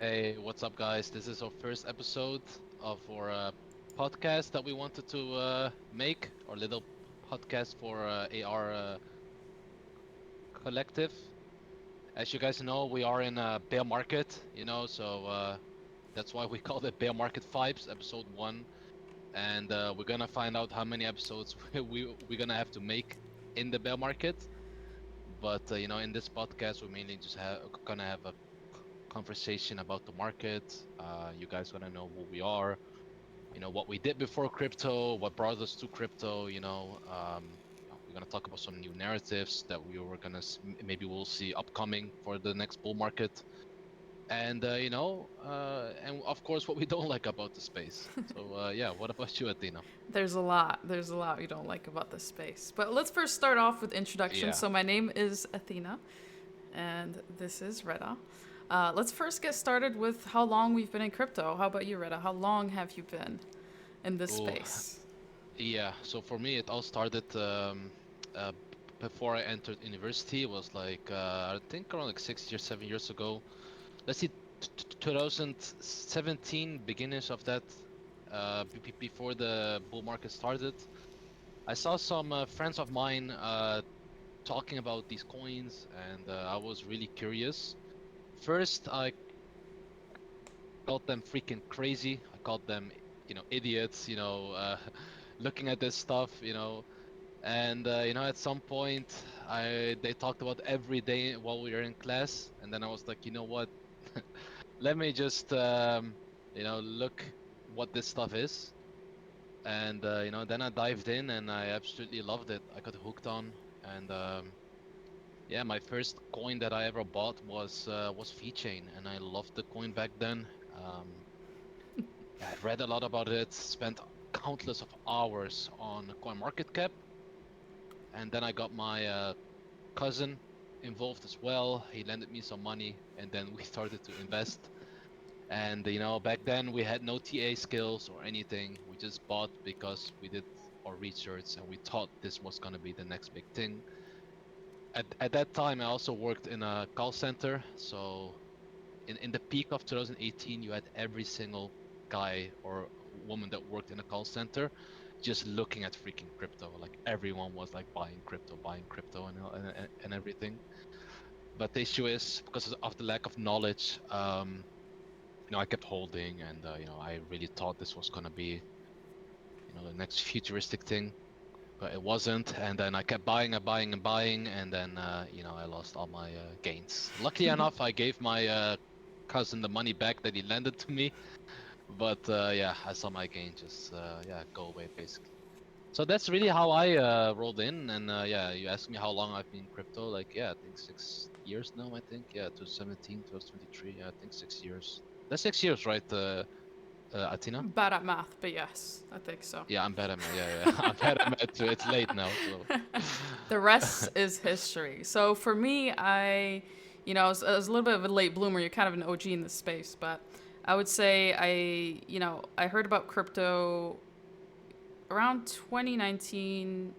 Hey, what's up, guys? This is our first episode of our podcast that we wanted to make, our little podcast for AR Collective. As you guys know, we are in a bear market, so that's why we call it Bear Market Vibes, episode one. And we're gonna find out how many episodes we're gonna have to make in the bear market. But in this podcast, we mainly just gonna have a conversation about the market. You guys gonna know who we are, what we did before crypto, what brought us to crypto. We're gonna talk about some new narratives that we were gonna maybe we'll see upcoming for the next bull market, and and of course what we don't like about the space. So yeah, what about you, Athena? There's a lot. There's a lot we don't like about this space. But let's first start off with introduction. Yeah. So my name is Athena, and this is Reda. Let's first get started with how long we've been in crypto. How about you, Reda? How long have you been in this Oh, space? yeah. So for me, it all started uh, before I entered university. It was like I think around like 6 years, 7 years ago. Let's see, 2017, beginnings of that, before the bull market started. I saw some friends of mine talking about these coins, and I was really curious. First, I called them freaking crazy. I called them, idiots, looking at this stuff, and at some point, they talked about every day while we were in class, and then I was like, you know what? Let me just look what this stuff is. And then I dived in and I absolutely loved it. I got hooked on, and yeah, my first coin that I ever bought was VeChain, and I loved the coin back then. Yeah, I read a lot about it, spent countless of hours on CoinMarketCap, and then I got my cousin involved as well. He lended me some money, and then we started to invest. And back then we had no TA skills or anything. We just bought because we did our research and we thought this was gonna be the next big thing. At that time, I also worked in a call center. So in the peak of 2018, you had every single guy or woman that worked in a call center just looking at freaking crypto. Like everyone was like buying crypto and everything. But the issue is because of the lack of knowledge, I kept holding, and I really thought this was gonna be, the next futuristic thing, but it wasn't. And then I kept buying and buying and buying, and then I lost all my gains. Luckily enough, I gave my cousin the money back that he lended to me, but yeah, I saw my gain just yeah, go away basically. So that's really how I rolled in, and yeah, you asked me how long I've been in crypto. Like, yeah, I think 6 years now. I think, yeah, 2017, 2023. Yeah, I think 6 years. That's 6 years, right, Atina? Bad at math, but yes, I think so. Yeah, I'm bad at math. Yeah, yeah, I'm bad at math too. It's late now, so. The rest is history. So for me, I was a little bit of a late bloomer. You're kind of an OG in this space, but I would say I heard about crypto around 2019.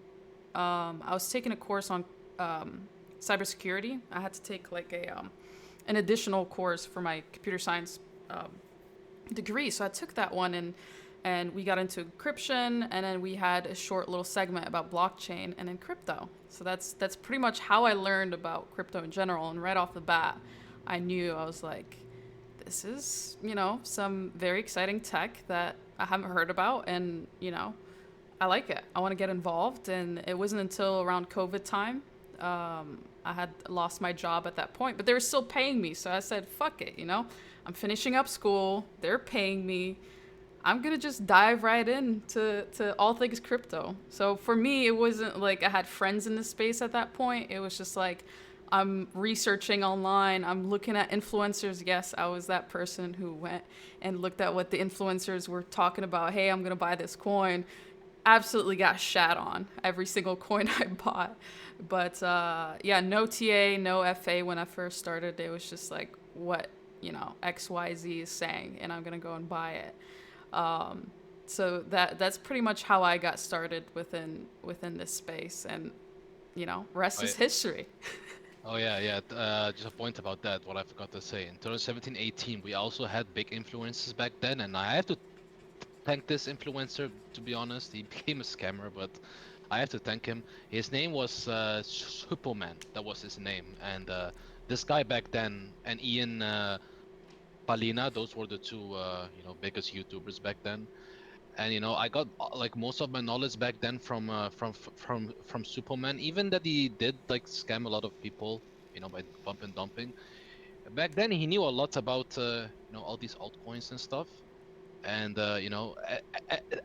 I was taking a course on cybersecurity. I had to take like an additional course for my computer science um, degree. So I took that one and we got into encryption, and then we had a short little segment about blockchain and then crypto. So that's pretty much how I learned about crypto in general. And right off the bat, I knew I was like, this is some very exciting tech that I haven't heard about, and I like it. I want to get involved. And it wasn't until around COVID time. I had lost my job at that point, but they were still paying me. So I said, fuck it, I'm finishing up school. They're paying me. I'm going to just dive right in to all things crypto. So for me, it wasn't like I had friends in the space at that point. It was just like I'm researching online. I'm looking at influencers. Yes, I was that person who went and looked at what the influencers were talking about. Hey, I'm going to buy this coin. Absolutely got shat on every single coin I bought. But yeah, no TA, no FA when I first started. It was just like what, XYZ is saying, and I'm going to go and buy it. So that's pretty much how I got started within this space, and rest is I history. Oh yeah, yeah. Just a point about that. What I forgot to say. In 2017, 18, we also had big influencers back then, and I have to thank this influencer. To be honest, he became a scammer, but I have to thank him. His name was Superman. That was his name, and this guy back then, and Ian Palina, those were the two biggest YouTubers back then. And I got like most of my knowledge back then from Superman. Even that he did like scam a lot of people, by bump and dumping. Back then he knew a lot about all these altcoins and stuff. And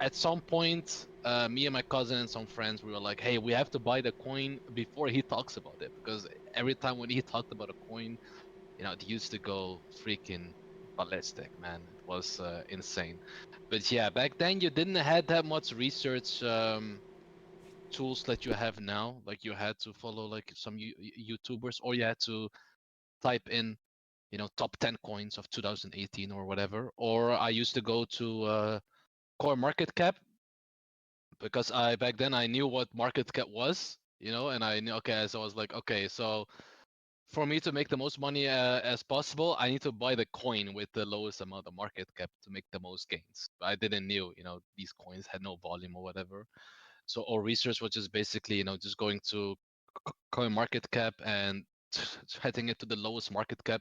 at some point, me and my cousin and some friends, we were like, hey, we have to buy the coin before he talks about it, because every time when he talked about a coin, it used to go freaking ballistic, man. It was insane. But yeah, back then you didn't have that much research tools that you have now. Like you had to follow like some YouTubers, or you had to type in, top 10 coins of 2018 or whatever. Or I used to go to Core Market Cap, because I back then I knew what market cap was, and I knew, okay, so I was like, okay, so for me to make the most money as possible, I need to buy the coin with the lowest amount of market cap to make the most gains. I didn't knew, these coins had no volume or whatever. So our research was just basically, just going to coin market cap and setting it to the lowest market cap,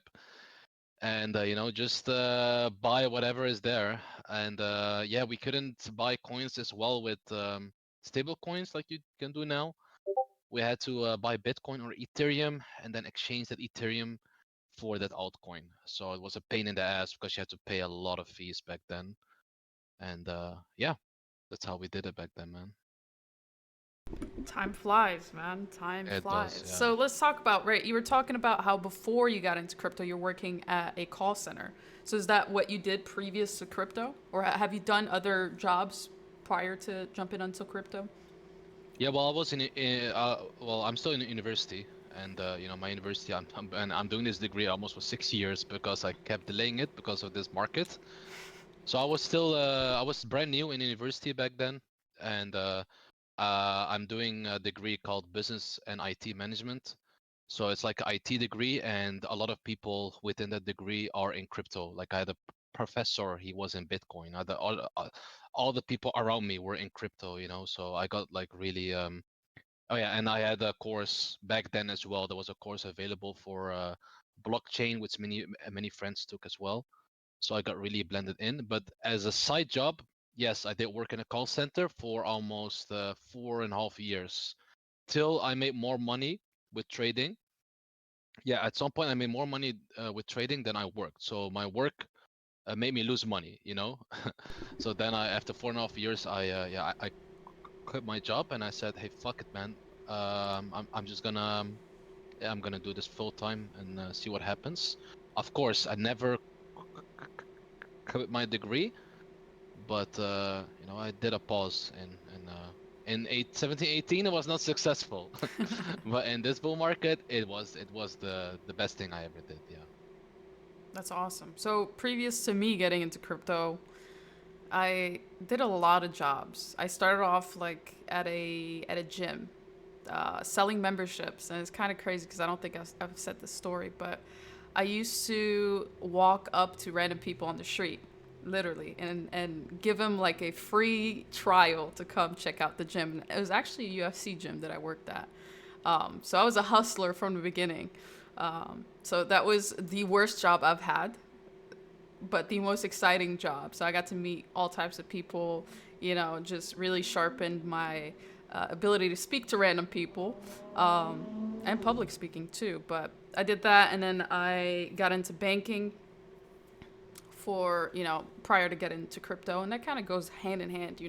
and just buy whatever is there. And yeah, we couldn't buy coins as well with stable coins like you can do now. We had to buy Bitcoin or Ethereum and then exchange that Ethereum for that altcoin. So it was a pain in the ass because you had to pay a lot of fees back then. And yeah, that's how we did it back then, man. Time flies, man. Time It flies. does, yeah. So let's talk about, right, you were talking about how before you got into crypto, you're working at a call center. So is that what you did previous to crypto? Or have you done other jobs prior to jumping onto crypto? Yeah, well, I was well, I'm still in university, and my university, I'm doing this degree almost for 6 years because I kept delaying it because of this market. So I was brand new in university back then, and I'm doing a degree called Business and IT Management. So it's like an IT degree, and a lot of people within that degree are in crypto. Like I had a professor, he was in Bitcoin. All the people around me were in crypto, So I got like really oh yeah, and I had a course back then as well. There was a course available for blockchain, which many friends took as well. So I got really blended in. But as a side job, yes, I did work in a call center for almost 4.5 years, till I made more money with trading. Yeah, at some point I made more money with trading than I worked. So my work made me lose money, So then after 4.5 years, I quit my job and I said, hey, fuck it, man. I'm just gonna yeah, I'm gonna do this full time and see what happens. Of course, I never quit my degree, but I did a pause in 17, 18. It was not successful, but in this bull market, it was the best thing I ever did. Yeah. That's awesome. So previous to me getting into crypto, I did a lot of jobs. I started off like at a gym, selling memberships, and it's kind of crazy because I don't think I've said this story, but I used to walk up to random people on the street, literally, and give them like a free trial to come check out the gym. It was actually a UFC gym that I worked at. So I was a hustler from the beginning. So that was the worst job I've had, but the most exciting job. So I got to meet all types of people, just really sharpened my ability to speak to random people, and public speaking too. But I did that, and then I got into banking for, prior to getting into crypto. And that kind of goes hand in hand,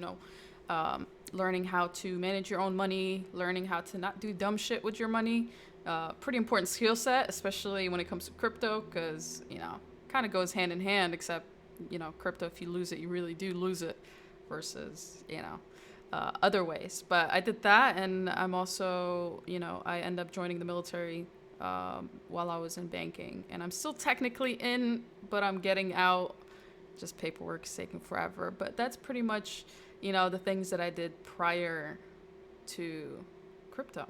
learning how to manage your own money, learning how to not do dumb shit with your money. Pretty important skill set, especially when it comes to crypto, because, kind of goes hand in hand, except, crypto, if you lose it, you really do lose it versus, other ways. But I did that, and I'm also, I end up joining the military while I was in banking. And I'm still technically in, but I'm getting out. Just paperwork is taking forever. But that's pretty much, the things that I did prior to crypto.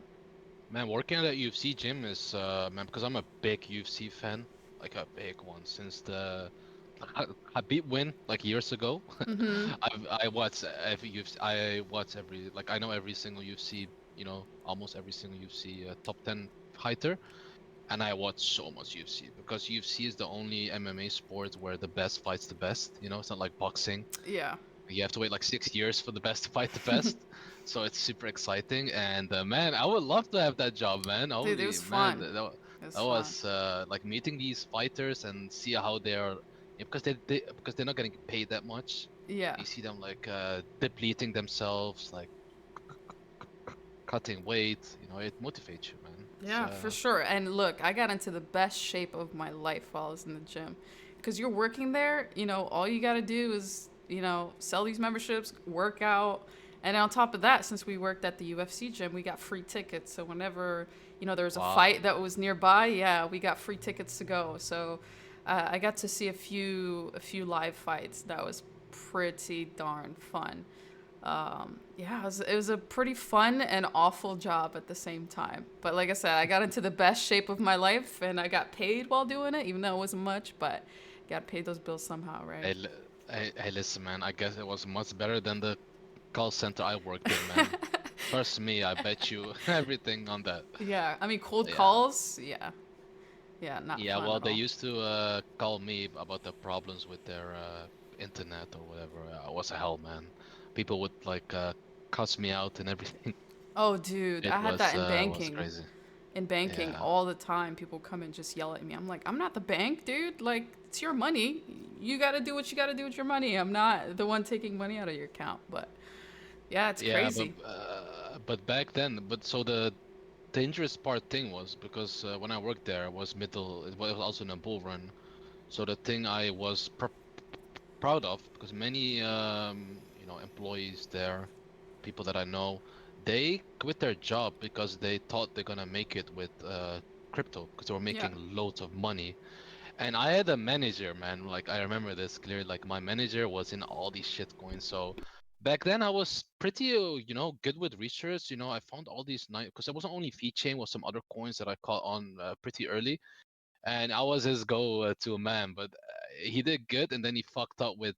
Man, working at that UFC gym is man, because I'm a big UFC fan, like a big one since the Habib win like years ago. Mm-hmm. I watch every UFC, I watch every like I know every single UFC, almost every single UFC top 10 fighter, and I watch so much UFC because UFC is the only MMA sport where the best fights the best. It's not like boxing. Yeah. You have to wait like 6 years for the best to fight the best. So it's super exciting. And man, I would love to have that job, man. Dude, it Holy was man, fun. It was that fun. was like meeting these fighters and see how they're because because they're not getting paid that much. Yeah. You see them like depleting themselves, like cutting weight. It motivates you, man. It's Yeah, for sure. And look, I got into the best shape of my life while I was in the gym. Because you're working there, all you got to do is, sell these memberships, work out. And on top of that, since we worked at the UFC gym, we got free tickets. So whenever, there was a wow. fight that was nearby, yeah, we got free tickets to go. So I got to see a few live fights. That was pretty darn fun. Yeah, it was a pretty fun and awful job at the same time. But like I said, I got into the best shape of my life, and I got paid while doing it, even though it wasn't much. But got to pay those bills somehow, right? Hey, hey, listen, man. I guess it was much better than the call center I worked in, man. Trust me, I bet you everything on that. Yeah, I mean, cold Yeah. calls, yeah, yeah, not Yeah, fun well, at they all. used to call me about the problems with their internet or whatever. It was a hell, man. People would like cuss me out and everything. Oh, dude, It I had that in was banking. crazy. In banking, Yeah. all the time, people come and just yell at me. I'm like, I'm not the bank, dude. Like, it's your money. You got to do what you got to do with your money. I'm not the one taking money out of your account. But yeah, it's Yeah, crazy. but back then, but so the dangerous part thing was because when I worked there, it was also in a bull run. So the thing I was proud of, because many employees there, people that I know, they quit their job because they thought they're gonna make it with crypto because they were Yeah. making loads of money. And I had a manager, man. Like I remember this clearly. Like my manager was in all these shit coins. So back then I was pretty, good with research. I found all these nice because it wasn't only VeChain, was some other coins that I caught on pretty early, and I was his go-to man. But he did good, and then he fucked up with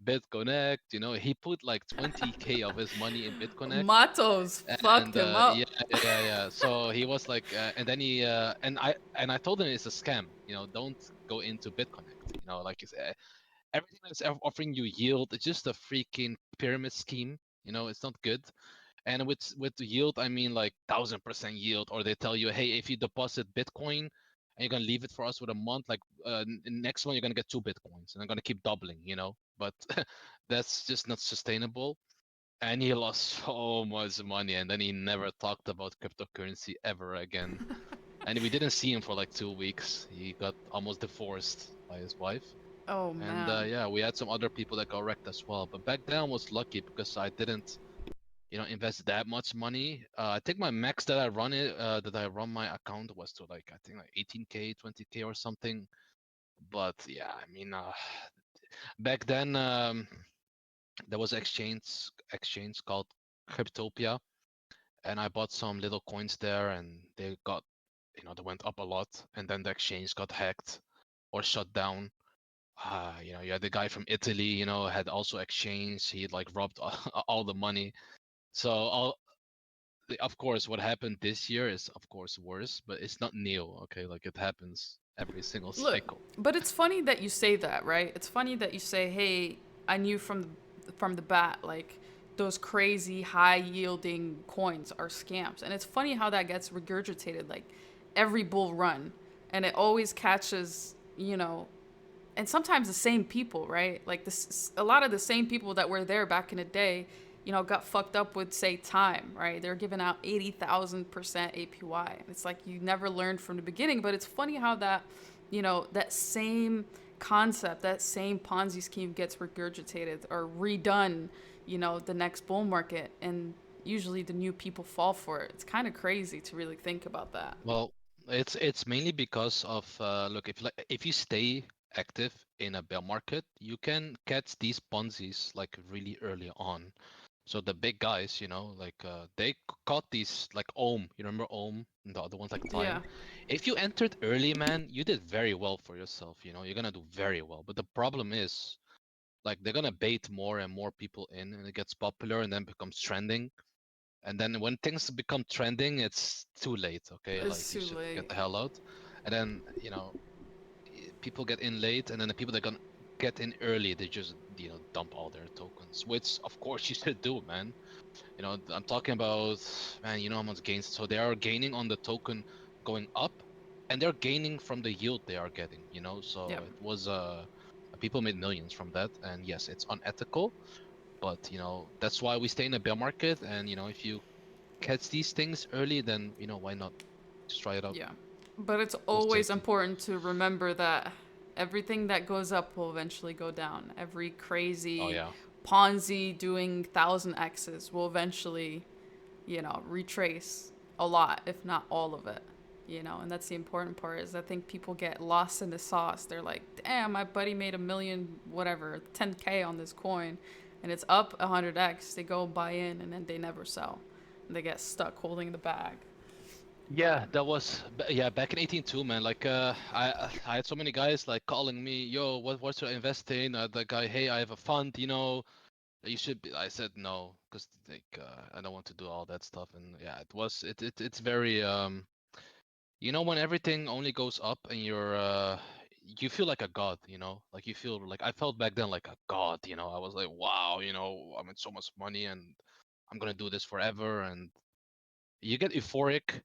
BitConnect. He put like 20K of his money in BitConnect, Matos fucked and him yeah, up. yeah. So he was like, and then he and I told him it's a scam. Don't go into BitConnect. Like everything that's offering you yield, it's just a freaking pyramid scheme. It's not good. And with the yield, I mean like 1,000% yield, or they tell you, hey, if you deposit Bitcoin and you're gonna leave it for us with a month, like next one you're gonna get 2 Bitcoins, and I'm gonna keep doubling. But that's just not sustainable. And he lost so much money, and then he never talked about cryptocurrency ever again. And we didn't see him for like 2 weeks. He got almost divorced by his wife. Oh And man. yeah, we had some other people that got wrecked as well. But back then I was lucky because I didn't, invest that much money. I think my max that I run my account was to like I think like 18K, 20K or something. But yeah, I mean, back then there was exchange called Cryptopia, and I bought some little coins there, and they went up a lot, and then the exchange got hacked or shut down. You had the guy from Italy, had also exchange. He like robbed all the money. So of course, what happened this year is of course worse, but it's not new. Okay, like it happens every single Look, cycle. but it's funny that you say that, right? It's funny that you say, "Hey, I knew from the bat like those crazy high yielding coins are scams." And it's funny how that gets regurgitated like every bull run, and it always catches, and sometimes the same people, right? Like this, a lot of the same people that were there back in the day, got fucked up with say time, right? They're giving out 80,000% APY. It's like you never learned from the beginning, but it's funny how that, that same concept, that same Ponzi scheme gets regurgitated or redone, the next bull market, and usually the new people fall for it. It's kind of crazy to really think about that. Well, it's mainly because of look, if you stay active in a bear market, you can catch these Ponzi's like really early on. So the big guys, like they caught these like Ohm. You remember Ohm and the other ones like Yeah. Time? If you entered early, man, you did very well for yourself. You're gonna do very well. But the problem is, like, they're gonna bait more and more people in, and it gets popular and then becomes trending. And then when things become trending, it's too late. Okay, like It's you too should get late. the hell out. And then people get in late, and then the people that gonna get in early, they just dump all their tokens, which of course you should do, man. I'm talking about, man, how much gains. So they are gaining on the token going up, and they're gaining from the yield they are getting. So Yep. it was people made millions from that, and yes, it's unethical, but that's why we stay in a bear market. And if you catch these things early, then why not just try it out? Yeah. But it's Full always safety. important to remember that everything that goes up will eventually go down. Every Oh crazy yeah. Ponzi doing 1,000 X's will eventually, retrace a lot, if not all of it. And that's the important part is I think people get lost in the sauce. They're like, damn, my buddy made a million, whatever, 10K on this coin, and it's up 100X. They go buy in, and then they never sell. And they get stuck holding the bag. But Yeah, that was yeah, back in 18 too, man. Like I had so many guys like calling me, yo, what should I invest in? The guy, hey, I have a fund, you should be. I said no, because like I don't want to do all that stuff. And yeah, it's very when everything only goes up and you feel like a god, like you feel like I felt back then like a god, I was like, wow, I made so much money and I'm gonna do this forever. And you get euphoric,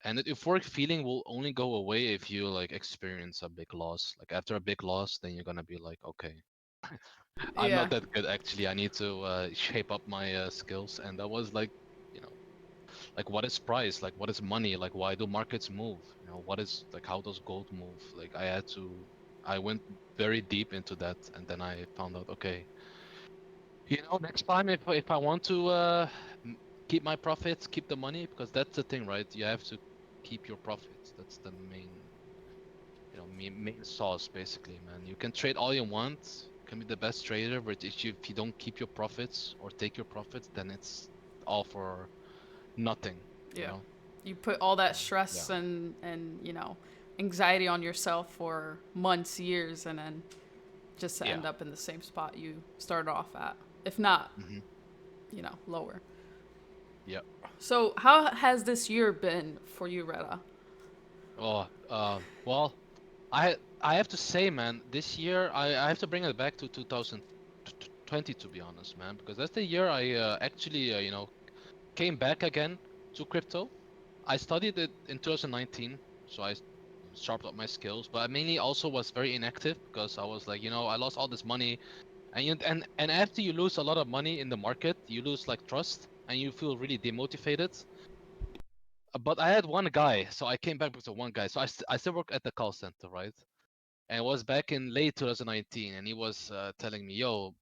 and that euphoric feeling will only go away if you like experience a big loss. Like after a big loss, then you're gonna be like, okay, I'm not yeah, that good actually. I need to shape up my skills. And that was like, you know, like what is price? Like what is money? Like why do markets move? What is like how does gold move? Like I went very deep into that, and then I found out, okay, next time if I want to m- keep my profits, keep the money, because that's the thing, right? You have to keep your profits. That's the main sauce, basically, man. You can trade all you want, can be the best trader, but if you don't keep your profits or take your profits, then it's all for nothing, you yeah. know? You put all that So, stress yeah. and anxiety on yourself for months, years, and then just to Yeah. end up in the same spot you started off at, if not, Hmm. lower. Yeah. So how has this year been for you, Retta? Oh, well, I have to say, man, this year I have to bring it back to 2020, to be honest, man, because that's the year I actually came back again to crypto. I studied it in 2019, so I sharpened up my skills, but I mainly also was very inactive because I was like, I lost all this money, and after you lose a lot of money in the market, you lose like trust and you feel really demotivated. But I had one guy, so I came back because of one guy. So I still work at the call center, right? And it was back in late 2019, and he was telling me, yo,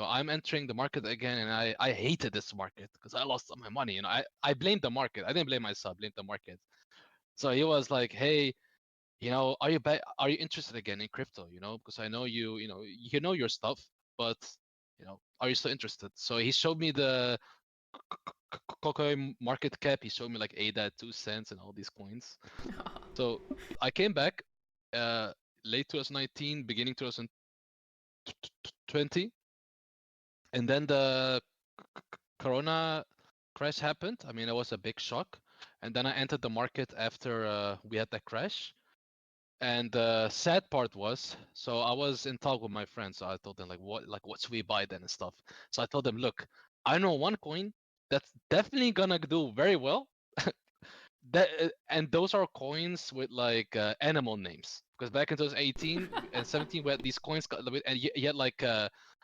I'm entering the market again, and I hated this market because I lost all my money. I blamed the market. I didn't blame myself. I blamed the market. So he was like, hey, are you interested again in crypto? Because I know you know your stuff, but are you still interested? So he showed me the KUCOIN market cap. He showed me like ADA 2 cents and all these coins. So I came back uh late 2019, beginning 2020, and then the corona crash happened. I mean, it was a big shock. And then I entered the market after we had that crash. And the sad part was, so I was in talk with my friends. So I told them what should we buy then and stuff. So I told them, look, I know one coin that's definitely gonna do very well. And those are coins with like animal names. Because back in 2018 and 17, we had these coins, and you had like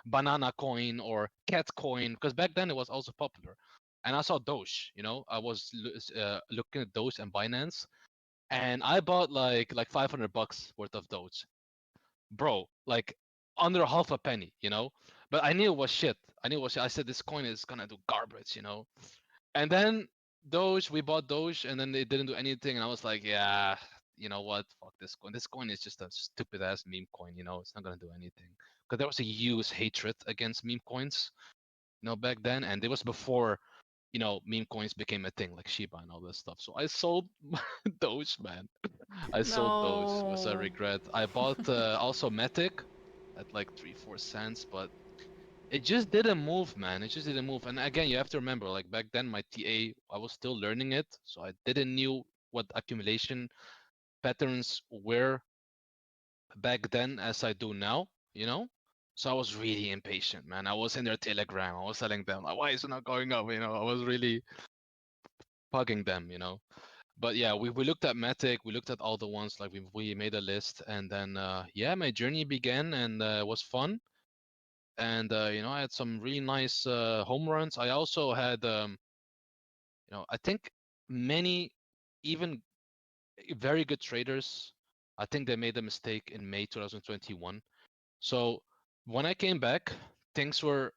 banana coin or cat coin. Because back then it was also popular. And I saw Doge. I was looking at Doge and Binance, and I bought like $500 worth of Doge, bro. Like under half a penny. But I knew it was shit. I knew it was shit. I said this coin is gonna do garbage. And then Doge, we bought Doge, and then they didn't do anything. And I was like, yeah, you know what? Fuck this coin. This coin is just a stupid ass meme coin. It's not gonna do anything. Because there was a huge hatred against meme coins. back then, and it was before, meme coins became a thing, like Shiba and all this stuff. So I sold those, man. I sold those, which I No. regret. I bought also Matic at like 3-4 cents, but it just didn't move, man. It just didn't move. And again, you have to remember, like back then, my TA, I was still learning it, so I didn't knew what accumulation patterns were back then as I do now, So I was really impatient, man. I was in their Telegram. I was telling them, like, why is it not going up? I was really bugging them, But yeah, we looked at Matic, we looked at all the ones, like we made a list, and then yeah, my journey began, and it was fun. And I had some really nice home runs. I also had I think many even very good traders, I think they made a mistake in May 2021. So when I came back, things were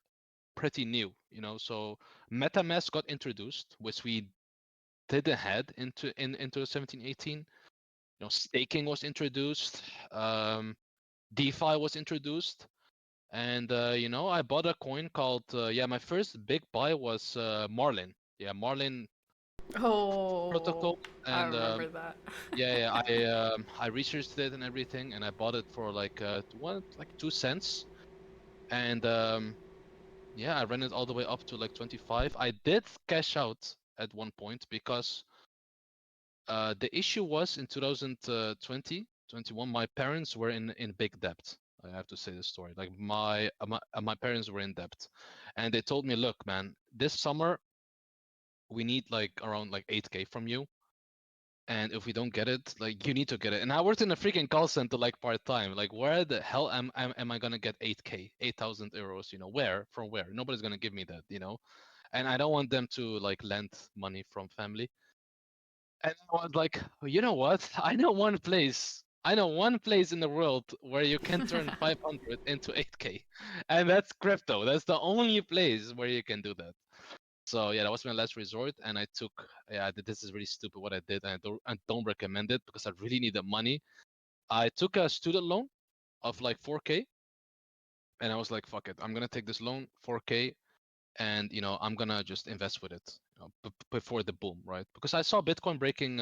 pretty new, So MetaMask got introduced, which we didn't had into 17-18. Staking was introduced, DeFi was introduced, and I bought a coin called yeah. My first big buy was Marlin. Yeah, Marlin Oh, protocol, I and remember that. yeah, I researched it and everything, and I bought it for like like 2 cents, and yeah, I ran it all the way up to like 25. I did cash out at one point because the issue was in 2020, 21, my parents were in big debt. I have to say the story. Like my parents were in debt, and they told me, "Look, man, this summer we need like around like 8K from you, and if we don't get it, like you need to get it." And I worked in a freaking call center like part time. Like where the hell am I gonna get 8K, 8,000 euros? Where from where? Nobody's gonna give me that. And I don't want them to like lend money from family. And I was like, "Oh, you know what? I know one place. I know one place in the world where you can turn 500 into 8K, and that's crypto. That's the only place where you can do that." So yeah, that was my last resort, and I took. Yeah, this is really stupid what I did, and I don't recommend it because I really needed money. I took a student loan of like 4K, and I was like, "Fuck it, I'm gonna take this loan 4K, and I'm gonna just invest with it, before the boom, right?" Because I saw Bitcoin breaking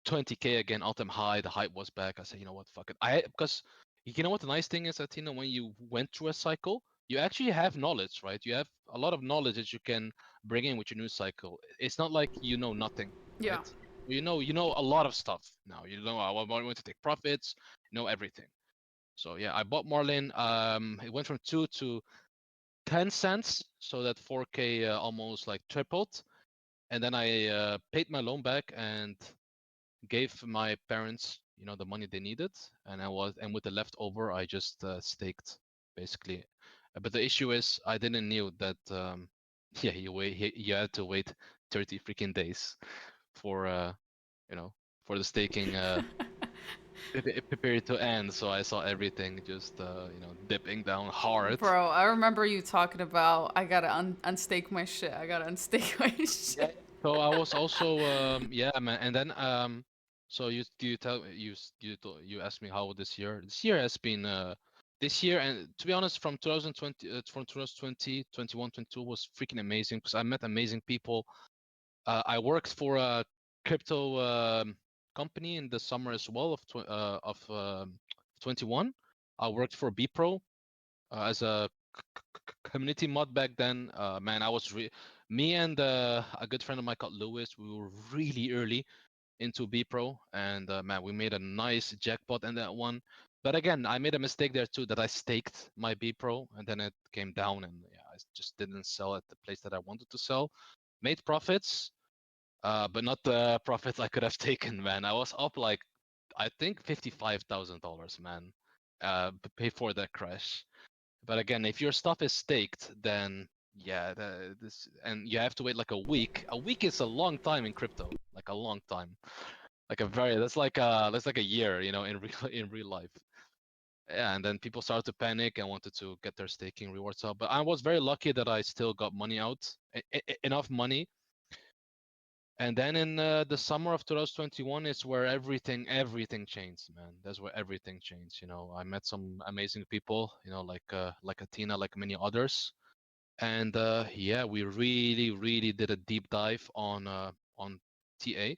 20K again, all time high. The hype was back. I said, you know what, fuck it. Because you know what the nice thing is, Atina, when you went through a cycle, you actually have knowledge, right? You have a lot of knowledge that you can bring in with your new cycle. It's not like you know nothing, right? Yeah. You know a lot of stuff now. I want to take profits, everything. So yeah, I bought Marlin. It went from 2 to 10 cents, so that 4K almost like tripled. And then I paid my loan back and gave my parents, the money they needed, and with the leftover, I just staked basically. But the issue is, I didn't knew that, yeah, you had to wait 30 freaking days for you know for the staking period to end. So I saw everything just dipping down hard. Bro, I remember you talking about I gotta unstake my shit. I gotta unstake my Yeah. shit. So I was also yeah, man, and then so you tell you asked me how this year has been this year, and to be honest, from 2020 from 2020 21 22 was freaking amazing because I met amazing people. I worked for a crypto company in the summer as well of 21. I worked for BPro as a community mod back then. Man, me and a good friend of mine called Lewis. We were really early into B Pro, and man, we made a nice jackpot in that one. But again, I made a mistake there too, that I staked my B Pro, and then it came down, and yeah, I just didn't sell at the place that I wanted to sell. Made profits, but not the profits I could have taken. Man, I was up like, I think $55,000, man, before that crash. But again, if your stuff is staked, then yeah, this and you have to wait like a week. A week is a long time in crypto, like a long time, like a very that's like a year, in real in real life. Yeah, and then people started to panic and wanted to get their staking rewards up. But I was very lucky that I still got money out, enough money. And then in the summer of 2021 is where everything changed, man. That's where everything changed. I met some amazing people, like Athena, like many others. And yeah, we really did a deep dive on TA,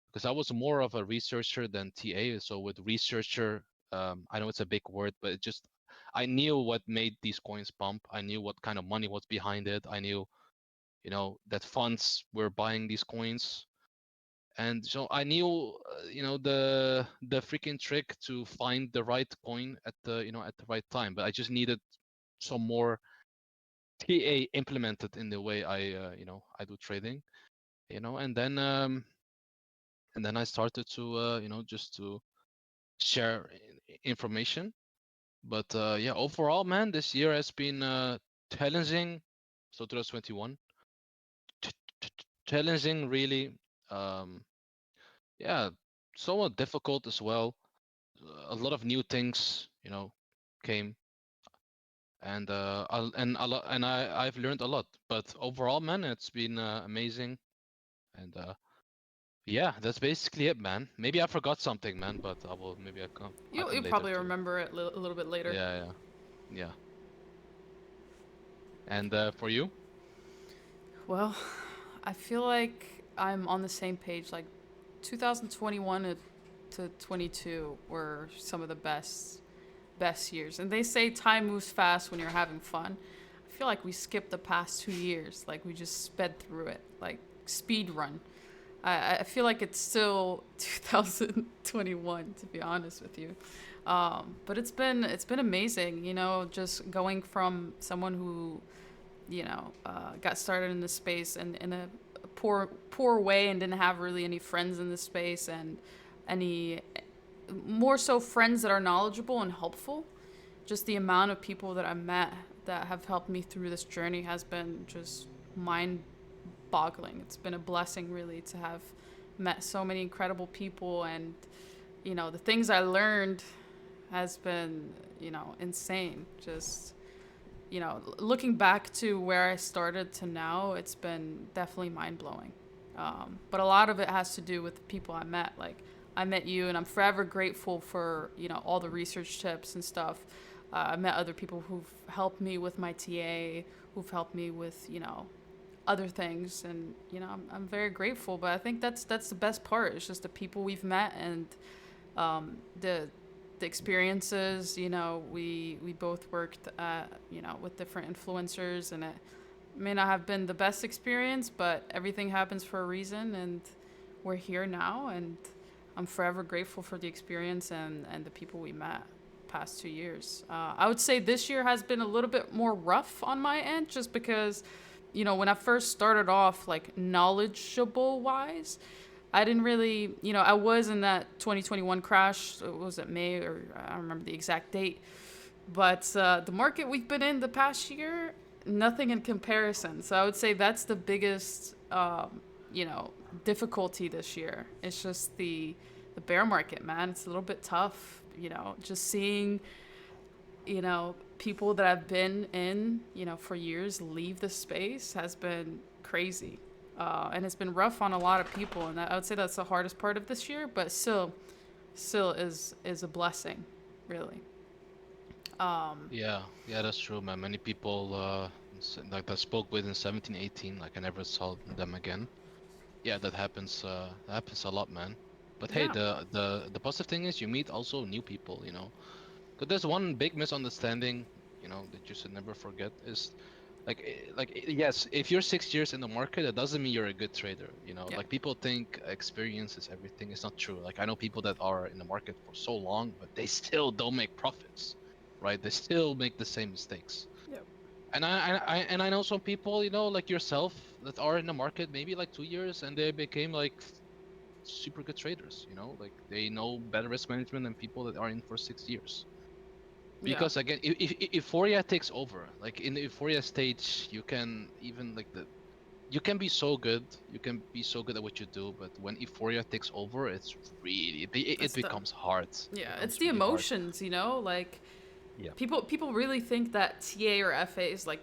because I was more of a researcher than TA. So with researcher, I know it's a big word, but it just, I knew what made these coins pump. I knew what kind of money was behind it. I knew, that funds were buying these coins. And so I knew, the freaking trick to find the right coin at the right time. But I just needed some more TA implemented in the way I do trading, and then I started to, just to share information. But yeah, overall, man, this year has been challenging. So 2021, challenging, really. Um, yeah, somewhat difficult as well. A lot of new things, came, and I've learned a lot. But overall, man, it's been amazing. And yeah, that's basically it, man. Maybe I forgot something, man, but I You'll can later probably too. remember it a little bit later. Yeah, yeah, yeah. And for you? Well, I feel like I'm on the same page. Like 2021 to 22 were some of the best years. And they say time moves fast when you're having fun. I feel like we skipped the past 2 years. Like we just sped through it, like speed run. I feel like it's still 2021, to be honest with you. But it's been amazing, just going from someone who, got started in this space and in a poor way and didn't have really any friends in this space and any more so friends that are knowledgeable and helpful. Just the amount of people that I met that have helped me through this journey has been just mind boggling. It's been a blessing, really, to have met so many incredible people. And, the things I learned has been, insane. Just, looking back to where I started to now, it's been definitely mind blowing. But a lot of it has to do with the people I met. Like, I met you, and I'm forever grateful for, all the research tips and stuff. I met other people who've helped me with my TA, who've helped me with, other things, and I'm very grateful. But I think that's the best part. It's just the people we've met and the experiences. We both worked with different influencers, and it may not have been the best experience, but everything happens for a reason, and we're here now, and I'm forever grateful for the experience and the people we met past 2 years. I would say this year has been a little bit more rough on my end, just because when I first started off, like knowledgeable wise, I didn't really, I was in that 2021 crash. Was it May, or I don't remember the exact date? But the market we've been in the past year, nothing in comparison. So I would say that's the biggest, difficulty this year. It's just the bear market, man. It's a little bit tough, just seeing people that I've been in, for years leave the space has been crazy. And it's been rough on a lot of people. And I would say that's the hardest part of this year, but still is a blessing, really. Yeah, yeah, that's true, man. Many people like that spoke with in 17, 18, like I never saw them again. Yeah, that happens a lot, man. But hey, Yeah. the positive thing is you meet also new people, But there's one big misunderstanding, that you should never forget is yes, if you're 6 years in the market, that doesn't mean you're a good trader. Yeah. Like people think experience is everything. It's not true. Like I know people that are in the market for so long, but they still don't make profits, right? They still make the same mistakes. Yep. And I know some people, like yourself, that are in the market maybe like 2 years, and they became like super good traders. Like they know better risk management than people that are in for 6 years. Yeah. Because again, if euphoria takes over, like in the euphoria stage, you can even you can be so good, at what you do, but when euphoria takes over, it's really it It's the becomes hard. It yeah, it's becomes the really hard. emotions, like Yeah. people really think that TA or FA is like,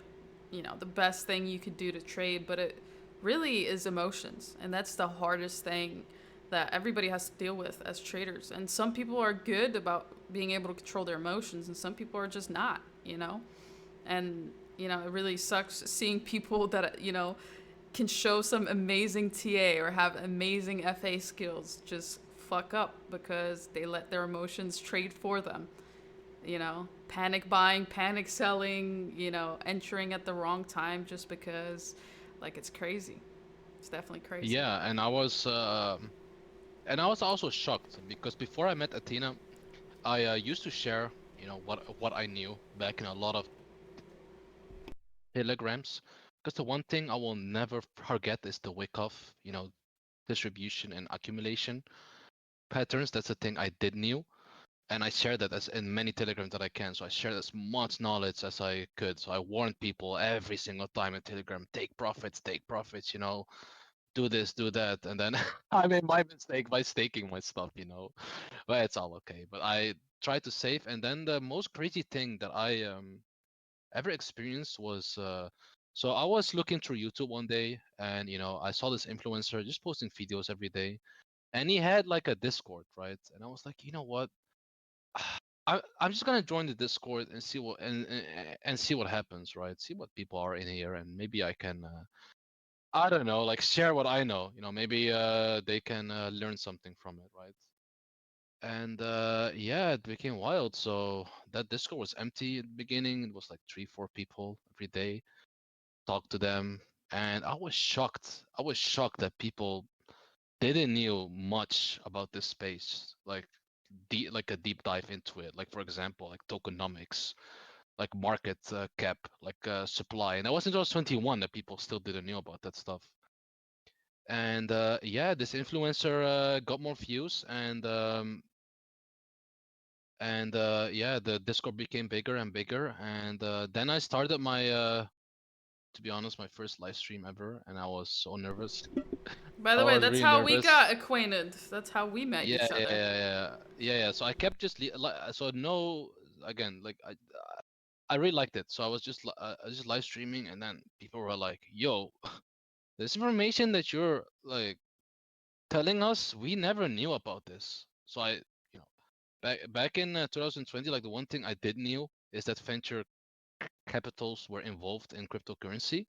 the best thing you could do to trade, but it really is emotions, and that's the hardest thing that everybody has to deal with as traders. And some people are good about being able to control their emotions, and some people are just not, And You know, it really sucks seeing people that, you know, can show some amazing TA or have amazing FA skills just fuck up because they let their emotions trade for them. You know, panic buying, panic selling, you know, entering at the wrong time just because, like, it's crazy. It's definitely crazy. Yeah, and I was also shocked because before I met Athena, I used to share, what I knew back in a lot of telegrams. Because the one thing I will never forget is the Wyckoff, distribution and accumulation patterns. That's the thing I did knew, and I shared that as in many telegrams that I can. So I shared as much knowledge as I could. So I warned people every single time in Telegram, take profits, do this, do that, and then I made my mistake by staking my stuff. But it's all okay. But I tried to save, and then the most crazy thing that I ever experienced was so I was looking through YouTube one day, and I saw this influencer just posting videos every day, and he had like a Discord, right? And I was like, you know what? I'm just gonna join the Discord and see and see what happens, right? See what people are in here, and maybe I can I don't know, like share what I know. Maybe they can learn something from it, right? And yeah, it became wild. So that Discord was empty in the beginning. It was like 3, 4 people every day. Talk to them, and I was shocked. I was shocked that people didn't knew much about this space, like a deep dive into it. Like for example, like tokenomics, like market cap, like supply. And that was in 2021 that people still didn't know about that stuff. And yeah, this influencer got more views, and yeah, the Discord became bigger and bigger. And then I started my, to be honest, my first live stream ever, and I was so nervous. By I the way, was that's really how we nervous. got acquainted. That's how we met Yeah, each yeah, other. yeah, yeah, yeah, yeah. So I kept just so no, again, like I really liked it. So I was just live streaming, and then people were like, "Yo, this information that you're like telling us, we never knew about this." So you know, back in 2020, like the one thing I did knew is that venture capitals were involved in cryptocurrency.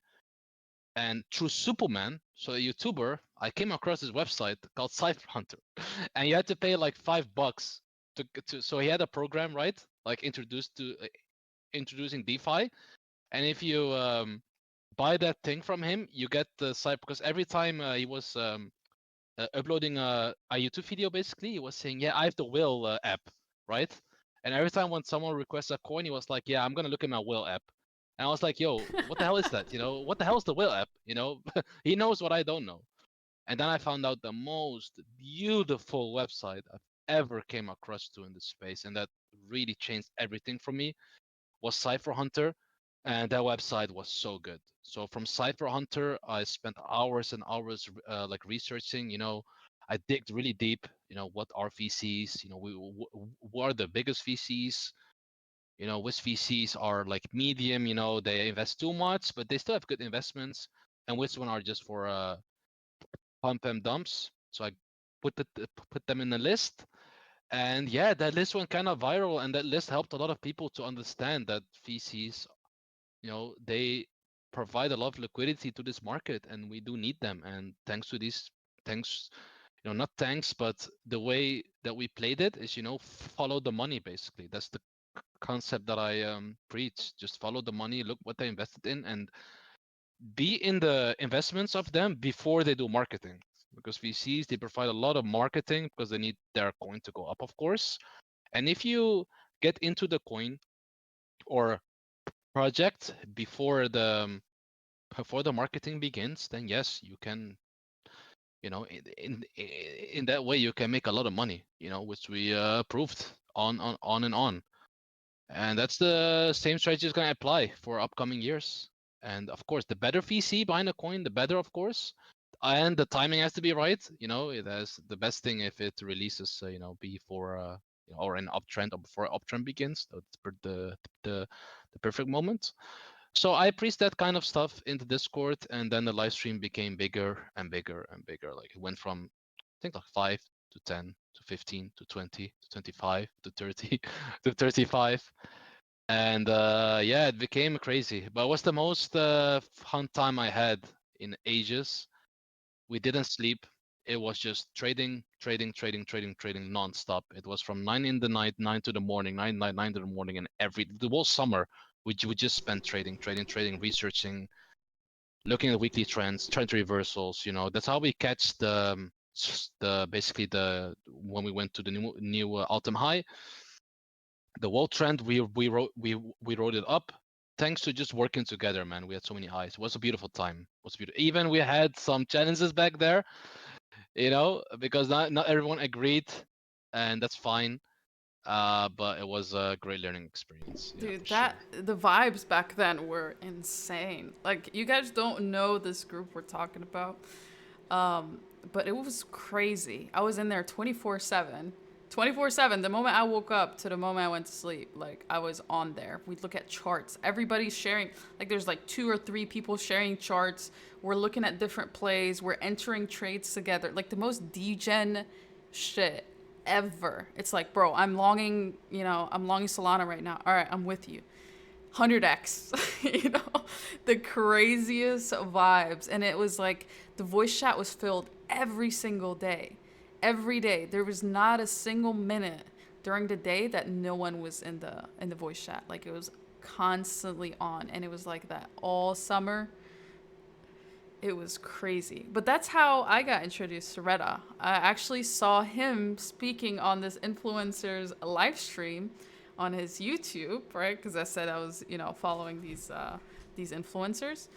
And through Superman, so a YouTuber, I came across this website called Cypher Hunter, and you had to pay like $5 to. So he had a program, right? Like introducing DeFi, and if you buy that thing from him, you get the site because every time he was uploading a YouTube video, basically, he was saying, "Yeah, I have the Will app, right?" And every time when someone requests a coin, he was like, "Yeah, I'm gonna look at my Will app." And I was like, "Yo, what the hell is that? What the hell is the Will app? He knows what I don't know." And then I found out the most beautiful website I've ever came across to in this space, and that really changed everything for me was Cypher Hunter, and that website was so good. So from Cypher Hunter, I spent hours and hours like researching. I digged really deep. What are VCs? What are the biggest VCs? Which VCs are like medium? They invest too much, but they still have good investments, and which one are just for pump and dumps. So I put them in a list, and yeah, that list went kind of viral, and that list helped a lot of people to understand that VCs, they provide a lot of liquidity to this market, and we do need them. And thanks to these, thanks, not thanks, but the way that we played it is, follow the money. Basically, that's the concept that I preach. Just follow the money, look what they invested in, and be in the investments of them before they do marketing. Because VCs, they provide a lot of marketing because they need their coin to go up, of course. And if you get into the coin or project before the marketing begins, then yes, you can, in that way you can make a lot of money, which we proved on and on. And that's the same strategy is going to apply for upcoming years. And of course, the better VC behind a coin, the better, of course. And the timing has to be right. It has the best thing if it releases, before, or an uptrend or before uptrend begins. That's the perfect moment. So I preached that kind of stuff in the Discord, and then the live stream became bigger and bigger and bigger. Like it went from, I think, like 5 to 10 to 15 to 20 to 25 to 30 to 35. And yeah, it became crazy. But it was the most fun time I had in ages. We didn't sleep. It was just trading, trading, trading, trading, trading nonstop. It was from 9 in the night, 9 to the morning, 9 to the morning, and the whole summer we just spent trading, trading, trading, researching, looking at weekly trends, trend reversals. That's how we catch the basically the when we went to the new all-time high, the world trend. We wrote it up thanks to just working together, man. We had so many highs. It was a beautiful time. It was beautiful. Even we had some challenges back there, because not everyone agreed, and that's fine. But it was a great learning experience. Yeah, for Dude, sure. the vibes back then were insane. Like, you guys don't know this group we're talking about. Um, but it was crazy. I was in there 24/7. 24/7, the moment I woke up to the moment I went to sleep, like I was on there. We'd look at charts. Everybody's sharing, like there's like 2 or 3 people sharing charts. We're looking at different plays. We're entering trades together. Like the most degen shit ever. It's like, bro, I'm longing Solana right now. All right, I'm with you. 100x, the craziest vibes. And it was like the voice chat was filled every single day. Every day. There was not a single minute during the day that no one was in the voice chat. Like it was constantly on, and it was like that all summer. It was crazy. But that's how I got introduced to Retta. I actually saw him speaking on this influencer's live stream on his YouTube, right? Because I said I was, following these influencers.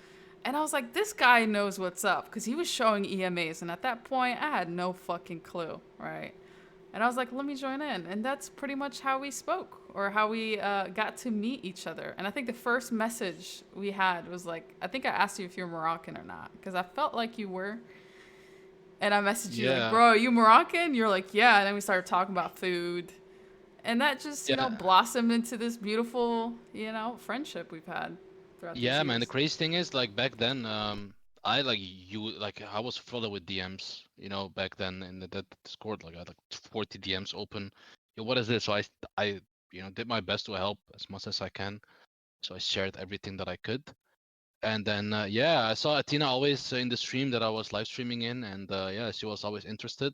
And I was like, this guy knows what's up because he was showing EMAs. And at that point, I had no fucking clue, right? And I was like, let me join in. And that's pretty much how we spoke or how we got to meet each other. And I think the first message we had was like, I think I asked you if you're Moroccan or not because I felt like you were. And I messaged you like, Yeah, bro, are you Moroccan? You're like, yeah. And then we started talking about food. And that just, yeah, blossomed into this beautiful, friendship we've had throughout these yeah, man. The years. crazy thing is, like back then, I was flooded with DMs. Back then in that Discord, like I had like 40 DMs open. Yo, what is this? So I did my best to help as much as I can. So I shared everything that I could. And then yeah, I saw Atina always in the stream that I was live streaming in, and yeah, she was always interested.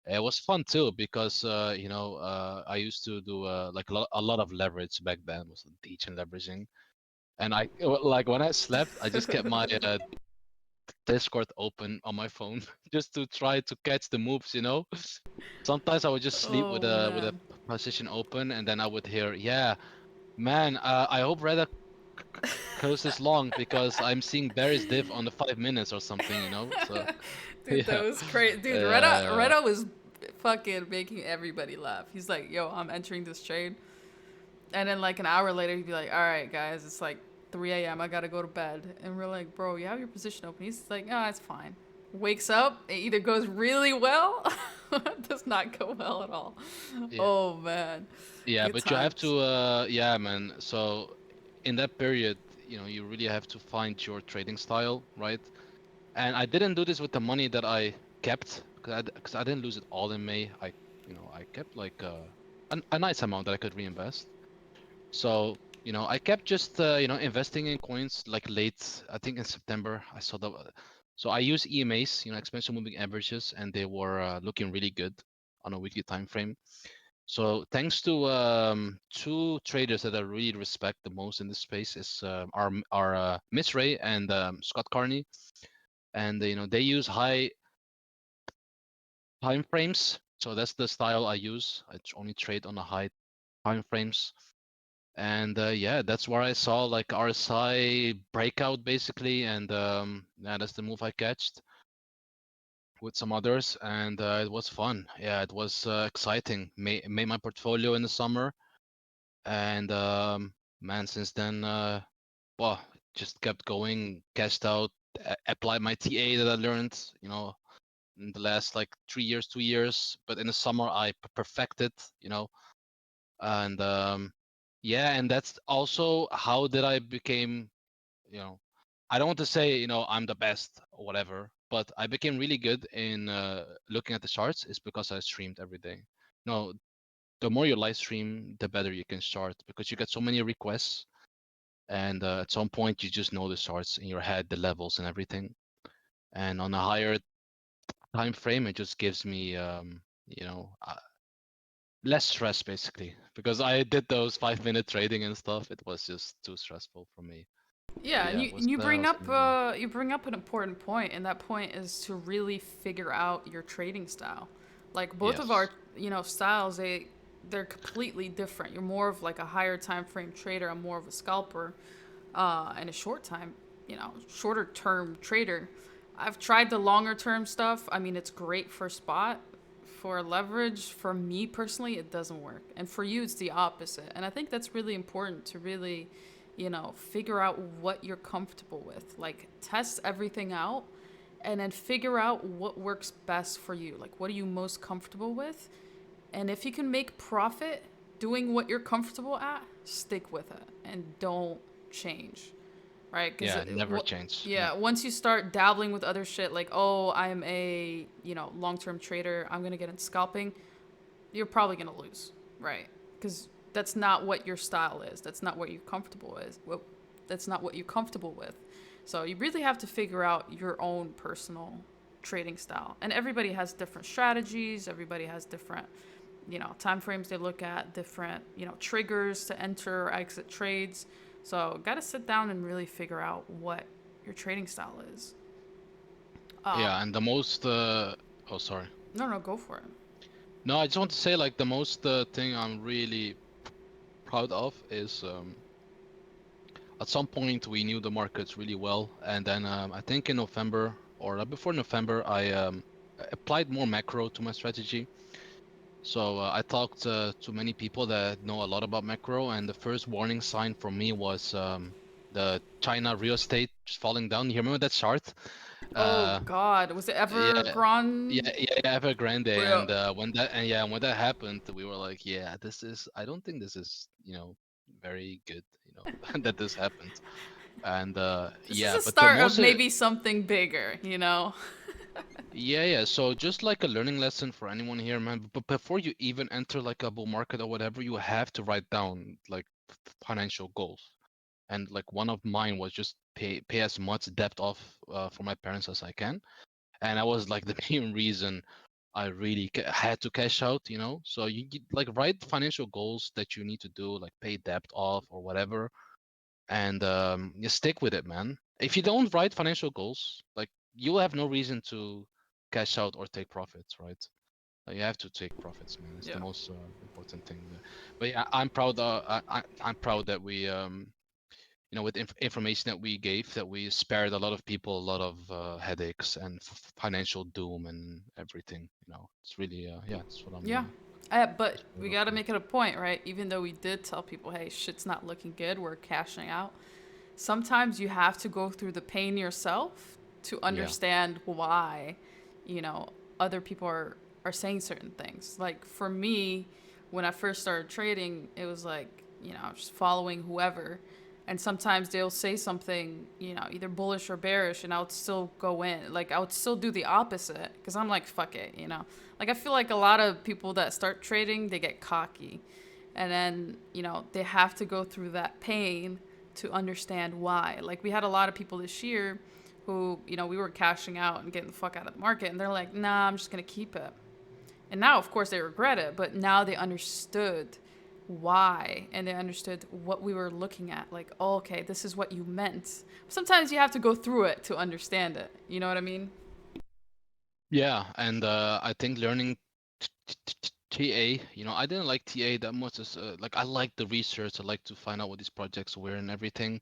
It was fun too because I used to do like a lot of leverage back then, was teaching leveraging, and like when I slept, I just kept my Discord open on my phone just to try to catch the moves. Sometimes I would just sleep with Oh, a man. position open, and then I would hear, yeah, man, I hope Reda closes long because I'm seeing Barry's div on the 5 minutes or something. So Dude, that yeah, was crazy. Dude, uh, Retta was fucking making everybody laugh. He's like, yo, I'm entering this trade. And then like an hour later, he'd be like, all right, guys, it's like 3 a.m. I gotta go to bed. And we're like, bro, you have your position open. He's like, oh, it's fine. Wakes up, it either goes really well, it does not go well at all. yeah, Oh man, yeah, good but you have times. to, yeah, man. So in that period, you really have to find your trading style, right? And I didn't do this with the money that I kept because I didn't lose it all in May. I kept like a nice amount that I could reinvest. So, I kept just investing in coins like late, I think in September. I saw so I use EMAs, exponential moving averages, and they were looking really good on a weekly time frame. So thanks to two traders that I really respect the most in this space is our Miss Ray and Scott Carney, and they use high time frames. So that's the style I use. I only trade on the high time frames. And yeah, that's where I saw like RSI breakout basically, and yeah, that's the move I catched with some others, and it was fun. Yeah, it was exciting. Made my portfolio in the summer, and man, since then, well, just kept going, cashed out, applied my TA that I learned, in the last like 3 years, 2 years. But in the summer, I perfected, and yeah, and that's also how did I became, you know, I don't want to say, I'm the best or whatever, but I became really good in looking at the charts is because I streamed every day. No, the more you live stream, the better you can start because you get so many requests, and at some point you just know the charts in your head, the levels and everything. And on a higher time frame, it just gives me, you know, less stress basically because I did those 5 minute trading and stuff. It was just too stressful for me. But Yeah, and yeah, you it was and that was amazing. you bring up an important point, and that point is to really figure out your trading style. Like both of our Yes. styles, they're completely different. You're more of like a higher time frame trader. I'm more of a scalper, and a shorter term trader. I've tried the longer term stuff. I mean, it's great for spot, for leverage. For me personally, it doesn't work, and for you, it's the opposite. And I think that's really important to really figure out what you're comfortable with. Like, test everything out and then figure out what works best for you. Like, what are you most comfortable with? And if you can make profit doing what you're comfortable at, stick with it and don't change. Right? Because, Yeah, never change. Yeah. yeah, once you start dabbling with other shit, like, oh, I'm a, long term trader, I'm going to get into scalping, you're probably going to lose. Right? Because that's not what your style is. That's not what you're comfortable with. That's not what you're comfortable with. So you really have to figure out your own personal trading style. And everybody has different strategies. Everybody has different, time frames they look at, different, triggers to enter or exit trades. So got to sit down and really figure out what your trading style is. Yeah, and the most oh sorry. No, no, go for it. No, I just want to say like the most thing I'm really proud of is at some point we knew the markets really well, and then I think in November or before November I applied more macro to my strategy. So I talked to many people that know a lot about macro, and the first warning sign for me was the China real estate just falling down. You remember that chart? Oh Uh, God, was it yeah, Evergrande? yeah, Evergrande, Yeah. and when that happened, we were like, yeah, this is. I don't think this is, very good, that this happened, and This is yeah, a but the start of most maybe something bigger. yeah. So just like a learning lesson for anyone here, man. But before you even enter like a bull market or whatever, you have to write down like financial goals. And like one of mine was just pay as much debt off for my parents as I can. And that was like the main reason I really had to cash out. So like write financial goals that you need to do, like pay debt off or whatever, and you stick with it, man. If you don't write financial goals, like you will have no reason to cash out or take profits, right? You have to take profits, man. It's the Yeah. most important thing. But yeah, I'm proud. I'm proud that we, with information that we gave, that we spared a lot of people a lot of headaches and financial doom and everything. It's really, yeah, that's what I'm Yeah. But most proud we of. got to make it a point, right? Even though we did tell people, hey, shit's not looking good, we're cashing out. Sometimes you have to go through the pain yourself to Yeah, understand why, you know, other people are saying certain things. Like for me, when I first started trading, it was like, just following whoever. And sometimes they'll say something, either bullish or bearish, and I would still go in. Like, I would still do the opposite because I'm like, fuck it. Like, I feel like a lot of people that start trading, they get cocky. And then, they have to go through that pain to understand why. Like, we had a lot of people this year who, we were cashing out and getting the fuck out of the market, and they're like, nah, I'm just going to keep it. And now, of course, they regret it, but now they understood why and they understood what we were looking at. Like, oh, okay, this is what you meant. Sometimes you have to go through it to understand it. You know what I mean? yeah, and I think learning TA, I didn't like TA that much as like I like the research. I like to find out what these projects were and everything.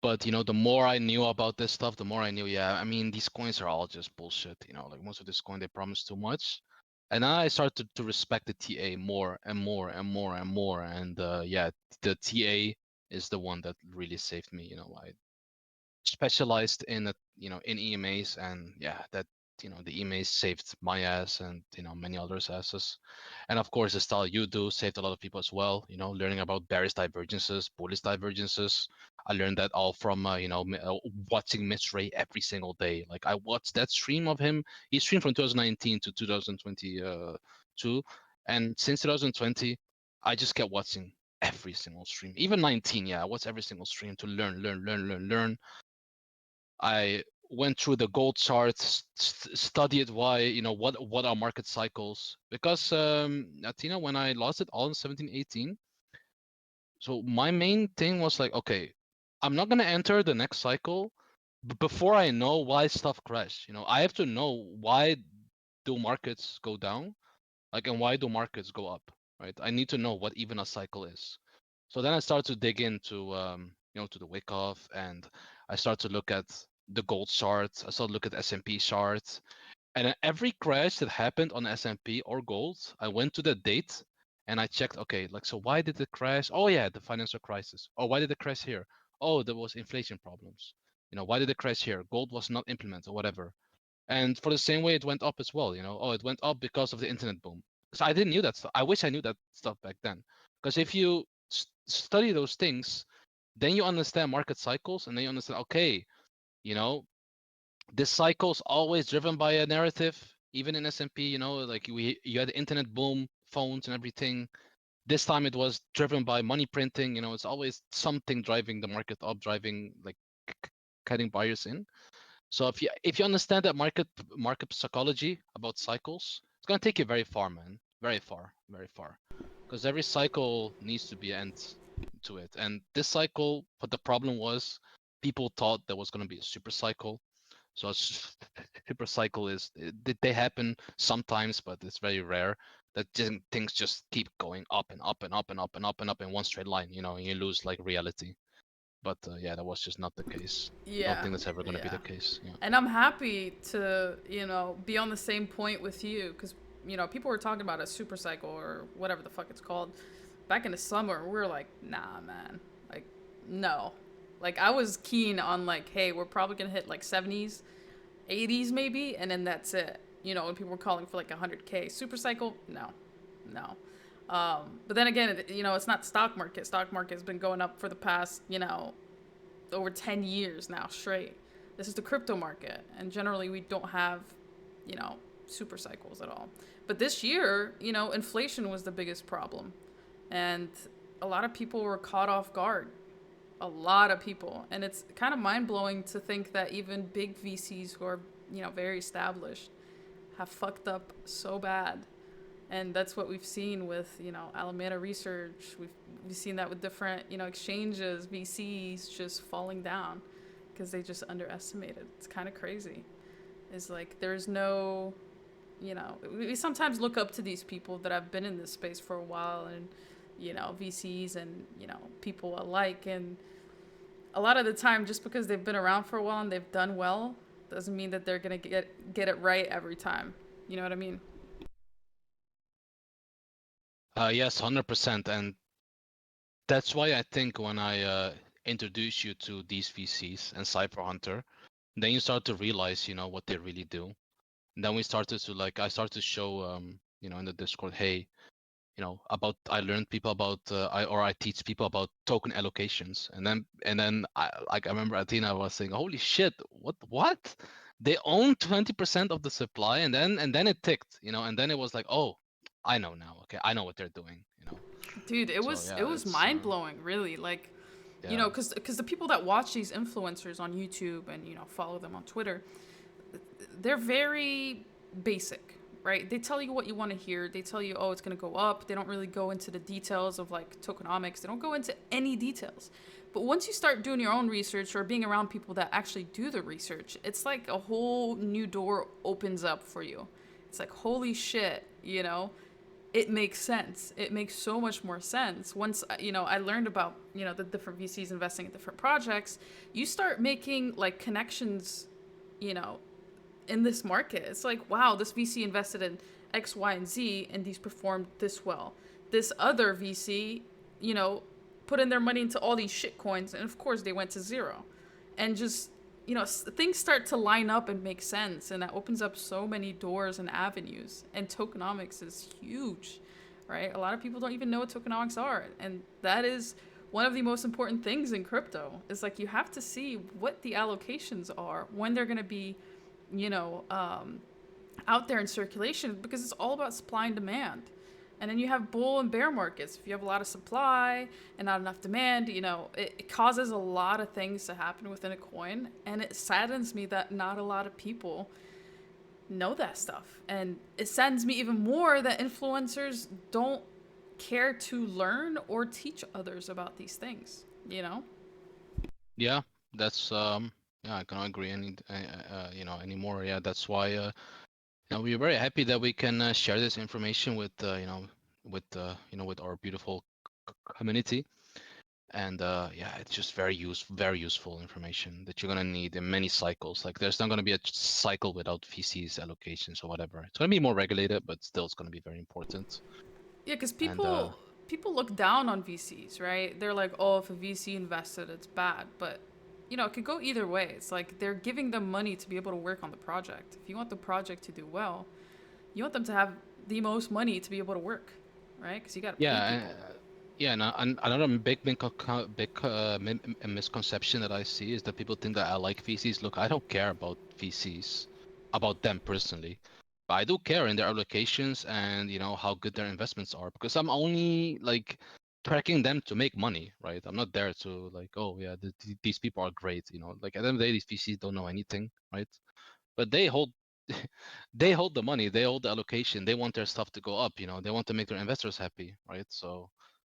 But the more I knew about this stuff, the more I knew, yeah, I mean, these coins are all just bullshit. Like most of this coin, they promise too much. And then I started to respect the TA more and more and more and more. And yeah, the TA is the one that really saved me. I specialized in in EMAs, and yeah, that the EMAs saved my ass and many others' asses. And of course, the style you do saved a lot of people as well. Learning about bearish divergences, bullish divergences. I learned that all from watching Mitch Ray every single day. Like I watched that stream of him. He streamed from 2019 to 2022, And since 2020, I just kept watching every single stream. Even 19, yeah, I watched every single stream to learn. I went through the gold charts, studied why, what are market cycles. Because, Athena, when I lost it all in 17, 18, so my main thing was like, okay, I'm not going to enter the next cycle before I know why stuff crash. I have to know why do markets go down, like, and why do markets go up, right? I need to know what even a cycle is. So then I started to dig into, to the wick off, and I started to look at the gold charts. I started to look at S&P charts, and every crash that happened on S&P or gold, I went to the date and I checked, okay, like, so why did it crash? Oh yeah, the financial crisis. Oh, why did it crash here? Oh, there was inflation problems. Why did it crash here? Gold was not implemented or whatever. And for the same way, it went up as well. Oh, it went up because of the internet boom. So I didn't knew that stuff. I wish I knew that stuff back then. Because if you study those things, then you understand market cycles, and then you understand, okay, you know, this cycle's always driven by a narrative. Even in S&P, like you had the internet boom, phones and everything. This time it was driven by money printing. It's always something driving the market up, driving, like, cutting buyers in. So if you understand that market psychology about cycles, it's gonna take you very far, man. Very far, very far. Because every cycle needs to be an end to it. And this cycle, what the problem was, people thought there was gonna be a super cycle. So super cycle they happen sometimes, but it's very rare that things just keep going up and up and up and up and up and up in one straight line, and you lose, like, reality. But yeah, that was just not the case. I don't Yeah, think that's ever going to be yeah. the case. Yeah. And I'm happy to, be on the same point with you because, people were talking about a super cycle or whatever the fuck it's called back in the summer. We were like, nah, man. Like, no. Like, I was keen on, like, hey, we're probably going to hit like 70s, 80s maybe, and then that's it. And people were calling for like 100K. Super cycle? No. No. But then again, it's not stock market. Stock market has been going up for the past, over 10 years now straight. This is the crypto market, and generally we don't have, super cycles at all. But this year, inflation was the biggest problem, and a lot of people were caught off guard. A lot of people, and it's kind of mind blowing to think that even big VCs who are, very established, have fucked up so bad. And that's what we've seen with, Alameda Research. We've seen that with different, exchanges, VCs just falling down because they just underestimated. It's kind of crazy. It's like there's no, we sometimes look up to these people that have been in this space for a while, and VCs and people alike, and a lot of the time, just because they've been around for a while and they've done well, doesn't mean that they're gonna get it right every time. You know what I mean? Yes, 100%. And that's why I think when I introduce you to these VCs and Cypher Hunter, then you start to realize, what they really do. And then we started to, like, I started to show, in the Discord, hey, I learned people about, I teach people about token allocations. And then I remember Athena was saying, holy shit, what? They own 20% of the supply, and then it ticked, and then it was like, oh, I know now. Okay, I know what they're doing. Dude, it So was it yeah, was it's mind blowing, really. Like, yeah. because the people that watch these influencers on YouTube and follow them on Twitter, they're very basic, right? They tell you what you want to hear. They tell you, oh, it's gonna go up. They don't really go into the details of like tokenomics. They don't go into any details. But once you start doing your own research or being around people that actually do the research, it's like a whole new door opens up for you. It's like, holy shit, it makes sense. It makes so much more sense. Once, I learned about, the different VCs investing in different projects, you start making like connections, you know, in this market. It's like, wow, this VC invested in X, Y, and Z, and these performed this well. This other VC, put in their money into all these shit coins, and of course they went to zero. And just, things start to line up and make sense, and that opens up so many doors and avenues. And tokenomics is huge, right? A lot of people don't even know what tokenomics are, and that is one of the most important things in crypto. Is like you have to see what the allocations are, when they're going to be you know, out there in circulation, because it's all about supply and demand. And then you have bull and bear markets. If you have a lot of supply and not enough demand, it causes a lot of things to happen within a coin. And it saddens me that not a lot of people know that stuff. And it saddens me even more that influencers don't care to learn or teach others about these things. Yeah, that's yeah, I cannot agree anymore. Yeah, that's why we're very happy that we can share this information with with our beautiful community. And yeah, it's just very useful information that you're gonna need in many cycles. Like there's not gonna be a cycle without VCs allocations or whatever. It's gonna be more regulated, but still it's gonna be very important. Yeah, because And people look down on VCs, right? They're like, oh, if a VC invested, it's bad. But it could go either way. It's like they're giving them money to be able to work on the project. If you want the project to do well, you want them to have the most money to be able to work, right? Because you got to pay yeah, people. yeah, and another big misconception that I see is that people think that I like VCs. Look, I don't care about VCs, about them personally, but I do care in their allocations and how good their investments are, because I'm only like tracking them to make money, right? I'm not there to like, oh yeah, these people are great, Like at the end of the day, these VCs don't know anything, right? But they hold they hold the money, they hold the allocation, they want their stuff to go up, they want to make their investors happy, right? So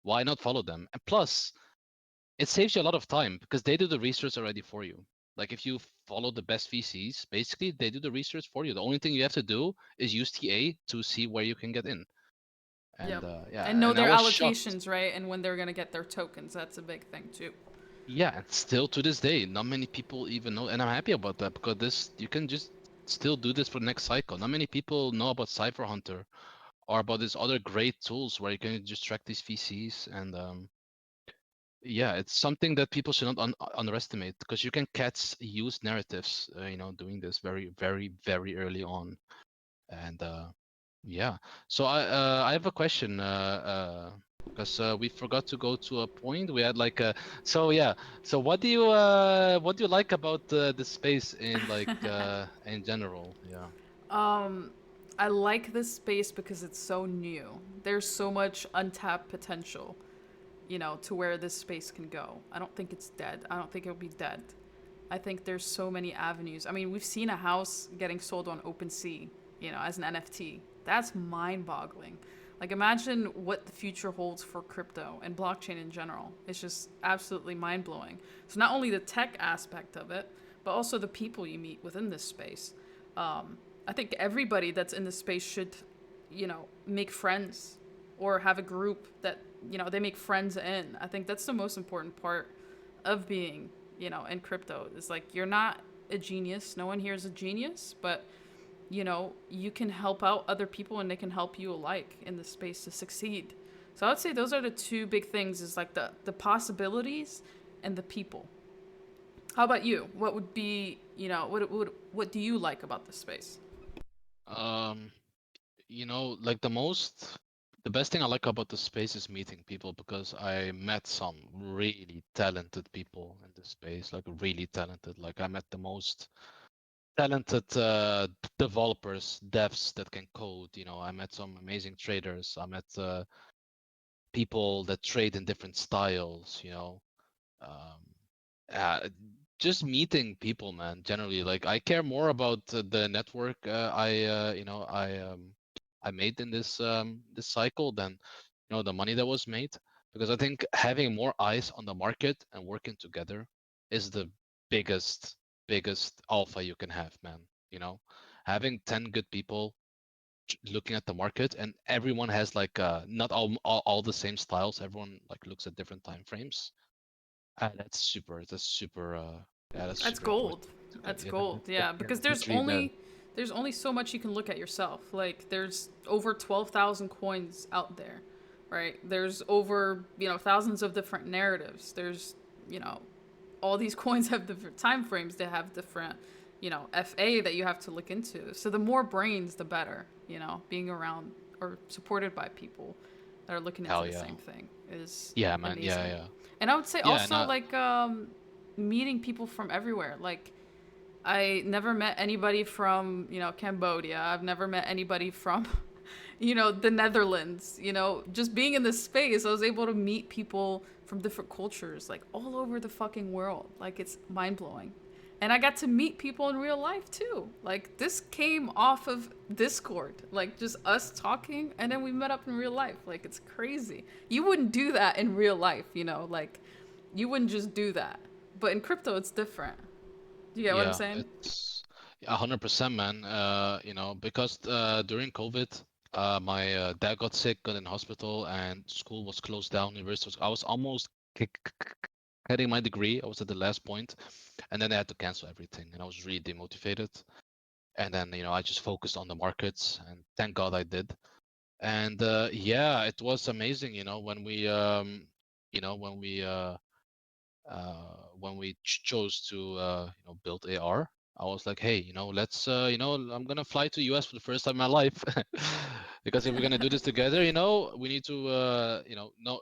why not follow them? And plus, it saves you a lot of time because they do the research already for you. Like if you follow the best VCs, basically they do the research for you. The only thing you have to do is use TA to see where you can get in. And Yep. And yeah, know and I their was shocked. allocations, right? And when they're going to get their tokens. That's a big thing, too. Yeah, and still to this day, not many people even know, and I'm happy about that because this you can just still do this for the next cycle. Not many people know about Cypher Hunter or about these other great tools where you can just track these VCs. And yeah, it's something that people should not underestimate because you can catch used narratives, doing this very, very, very early on. And yeah, so I have a question because we forgot to go to a point. We had like a so yeah. So what do you like about the space in like in general? Yeah. I like this space because it's so new. There's so much untapped potential, to where this space can go. I don't think it's dead. I don't think it'll be dead. I think there's so many avenues. I mean, we've seen a house getting sold on OpenSea, as an NFT. That's mind-boggling. Like, imagine what the future holds for crypto and blockchain in general. It's just absolutely mind-blowing. So not only the tech aspect of it, but also the people you meet within this space. I think everybody that's in this space should, make friends or have a group that, they make friends in. I think that's the most important part of being, in crypto. Is like you're not a genius. No one here is a genius, but you can help out other people and they can help you alike in the space to succeed. So I would say those are the two big things is like the possibilities and the people. How about you? What would be, what do you like about this space? Um, like the best thing I like about the space is meeting people because I met some really talented people in this space, like really talented. Like I met the most talented developers, devs that can code. I met some amazing traders. I met people that trade in different styles. Um, uh, just meeting people, man. Generally, like I care more about the network I made in this cycle than the money that was made, because I think having more eyes on the market and working together is the biggest biggest alpha you can have, man. Having 10 good people looking at the market, and everyone has like not all the same styles. Everyone like looks at different time frames. That's super yeah, that's That's super important. gold. That's Yeah, gold. Yeah, yeah, because it's really there. there's only so much you can look at yourself. Like there's over 12,000 coins out there, right? There's over, thousands of different narratives. There's, you know, all these coins have different time frames. They have different, FA that you have to look into. So the more brains, the better, being around or supported by people that are looking into Hell the yeah. same thing is Yeah, man. Yeah, amazing. yeah. And I would say Yeah, also not like meeting people from everywhere. Like I never met anybody from, Cambodia. I've never met anybody from, the Netherlands, just being in this space, I was able to meet people from different cultures, like all over the fucking world. Like, it's mind blowing. And I got to meet people in real life too. Like, this came off of Discord, like just us talking, and then we met up in real life. Like, it's crazy. You wouldn't do that in real life, like, you wouldn't just do that. But in crypto, it's different. Do you get what I'm Yeah, saying? it's 100%, man. Because during COVID, my dad got sick, got in hospital, and school was closed down. University I was almost getting my degree. I was at the last point, and then I had to cancel everything, and I was really demotivated. And then, I just focused on the markets, and thank God I did. And yeah, it was amazing, when we you know when we chose to build AR. I was like, hey, let's I'm gonna fly to US for the first time in my life, because if we're gonna do this together, we need to know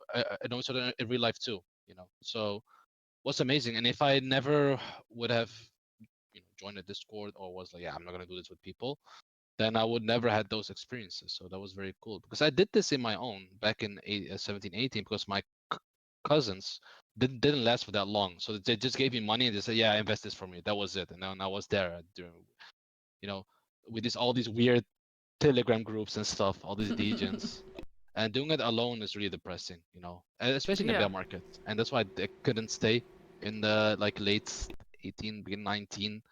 each other in real life too. So what's amazing. And if I never would have joined a Discord, or was like, yeah, I'm not gonna do this with people, then I would never had those experiences. So that was very cool, because I did this in my own back in 17, 18, because my cousins didn't last for that long. So they just gave me money and they said, yeah, invest this for me. That was it. And then I was there during, you know, with all these weird Telegram groups and stuff, all these degens. And doing it alone is really depressing, and especially in the Yeah. bear market. And that's why I couldn't stay in the like late 18, begin 19.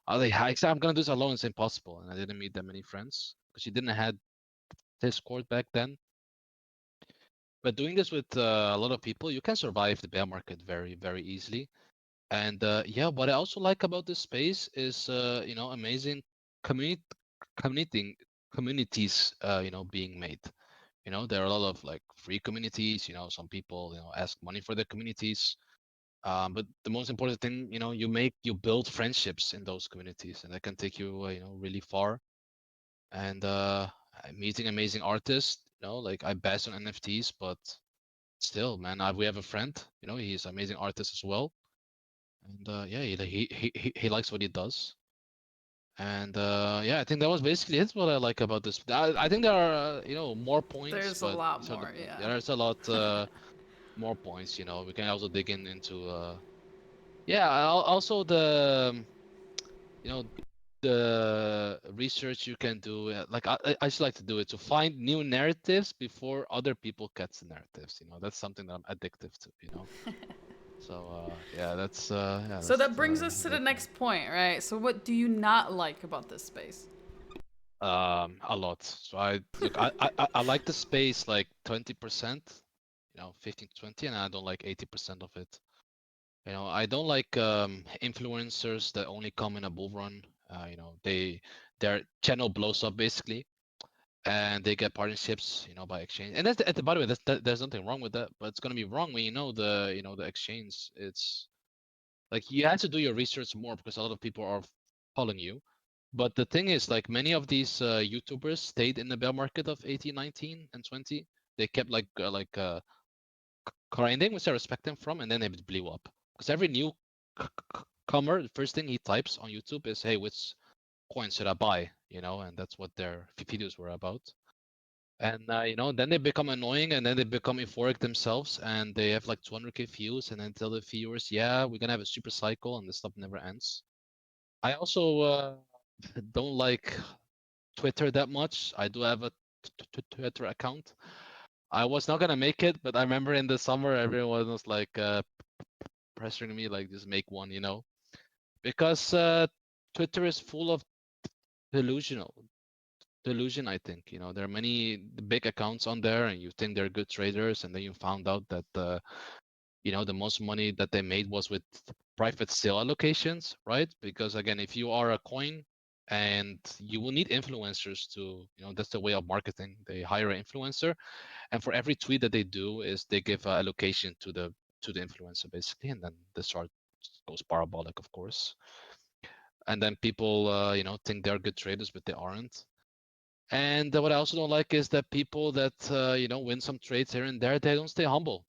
I was like, I said, I'm gonna do this alone. It's impossible. And I didn't meet that many friends because you didn't have Discord back then. But doing this with a lot of people, you can survive the bear market very, very easily. And yeah, what I also like about this space is amazing community community communities being made. There are a lot of like free communities. Some people ask money for their communities. But the most important thing, you build friendships in those communities, and that can take you really far. And meeting amazing artists. Like I bash on NFTs, but still, man, we have a friend. He's an amazing artist as well. And yeah, he likes what he does. And yeah, I think that was basically it. What I like about this. I think there are more points, There's a but lot these are the more, main. yeah. There's a lot more points. We can also dig into yeah. Also the you know the research you can do. Like I just like to do it to find new narratives before other people catch the narratives. That's something that I'm addictive to. So yeah, So that's that brings us to the very cool. next point, right? So what do you not like about this space? A lot. So I look, I like the space like 20%, 15 to 20, and I don't like 80% of it. I don't like influencers that only come in a bull run. Their channel blows up basically, and they get partnerships, by exchange. And by the way, there's nothing wrong with that, but it's gonna be wrong when the exchange. It's like you have to do your research more because a lot of people are following you. But the thing is, like many of these YouTubers stayed in the bear market of 18, 19, and 20. They kept grinding, which I respect them from, and then it blew up. Because every new comer, the first thing he types on YouTube is, "Hey, which coin should I buy?" And that's what their videos were about. And then they become annoying, and then they become euphoric themselves, and they have like 200K views, and then tell the viewers, "Yeah, we're gonna have a super cycle, and the stuff never ends." I also don't like Twitter that much. I do have a Twitter account. I was not gonna make it, but I remember in the summer everyone was like pressuring me, like just make one, because Twitter is full of delusional delusion. I think there are many big accounts on there, and you think they're good traders, and then you found out that the most money that they made was with private sale allocations, right? Because again, if you are a coin and you will need influencers to, that's the way of marketing. They hire an influencer, and for every tweet that they do is they give allocation to the influencer basically, and then the chart goes parabolic, of course. And then people, think they're good traders, but they aren't. And what I also don't like is that people that win some trades here and there, they don't stay humble.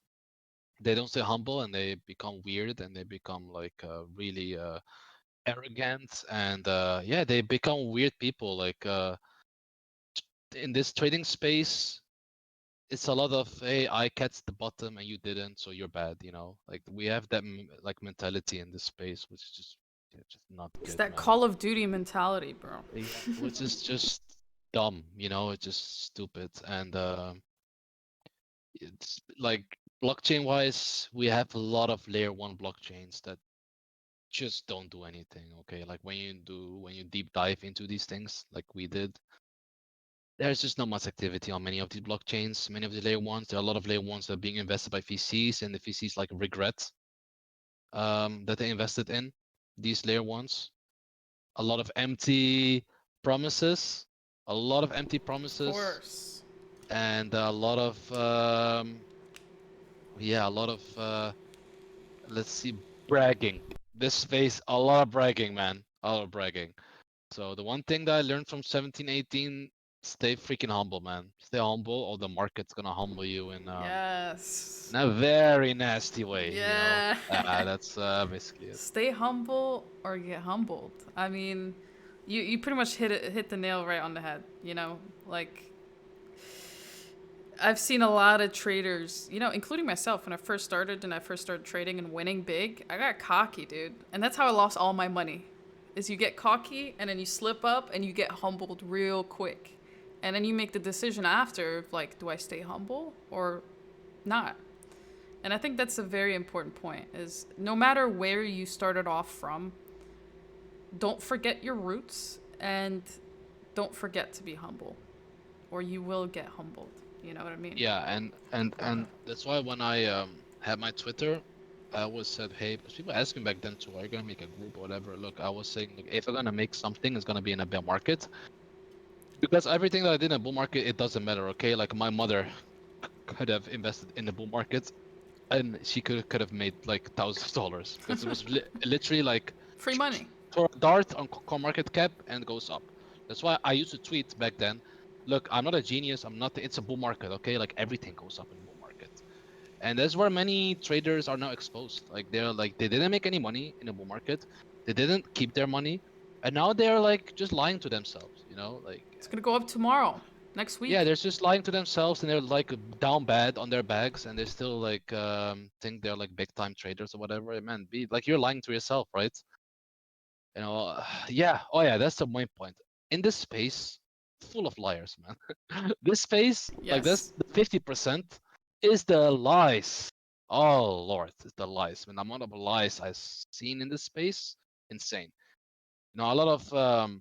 They don't stay humble, and they become weird, and they become like really arrogant, and yeah, they become weird people. Like in this trading space, it's a lot of, hey, I catch the bottom and you didn't, so you're bad, you know? Like we have that like mentality in this space, which is just not It's good, that man. Call of Duty mentality, bro. Yeah, which is just dumb, you know? It's just stupid. And it's like blockchain wise, we have a lot of layer one blockchains that just don't do anything. Okay, like when you deep dive into these things, like we did, there's just not much activity on many of these blockchains. Many of the layer ones, there are a lot of layer ones that are being invested by VCs, and the VCs like regret that they invested in these layer ones. A lot of empty promises, a lot of empty Of promises, course. and a lot of yeah, a lot of let's see, bragging. This space, a lot of bragging, man, a lot of bragging. So the one thing that I learned from 1718, stay freaking humble, man. Stay humble, or the market's gonna humble you Yes. in a very nasty way, you know. Yeah. That's basically it. Stay humble or get humbled. I mean, you pretty much hit the nail right on the head, you know? Like I've seen a lot of traders, you know, including myself when I first started and I first started trading and winning big, I got cocky, dude. And that's how I lost all my money. Is you get cocky and then you slip up and you get humbled real quick. And then you make the decision after like, do I stay humble or not? And I think that's a very important point is no matter where you started off from, don't forget your roots and don't forget to be humble or you will get humbled. You know what I mean? Yeah, and that's why when I had my Twitter, I always said, hey, because people asked me back then too, are you gonna make a group or whatever? Look, I was saying, look, if I'm gonna make something, it's gonna be in a bear market. Because everything that I did in a bull market, it doesn't matter, okay? Like my mother could have invested in the bull market and she could have made like thousands of dollars because it was literally like Free money. throw a dart on coin market cap and it goes up. That's why I used to tweet back then, look, I'm not a genius, I'm not, it's a bull market, okay? Like everything goes up in a bull market. And that's where many traders are now exposed. Like they're like, they didn't make any money in a bull market, they didn't keep their money, and now they're like just lying to themselves, you know? Like It's gonna go up tomorrow, next yeah, week. they're just lying to themselves and they're like down bad on their bags and they still like think they're like big time traders or whatever. Man, be like you're lying to yourself, right? You know, yeah. Oh yeah, that's the main point. In this space, full of liars, man. This space, like this, Yes. the 50% is the lies. Oh Lord, it's the lies. Man, the amount of lies I've seen in this space, insane. You know, a lot of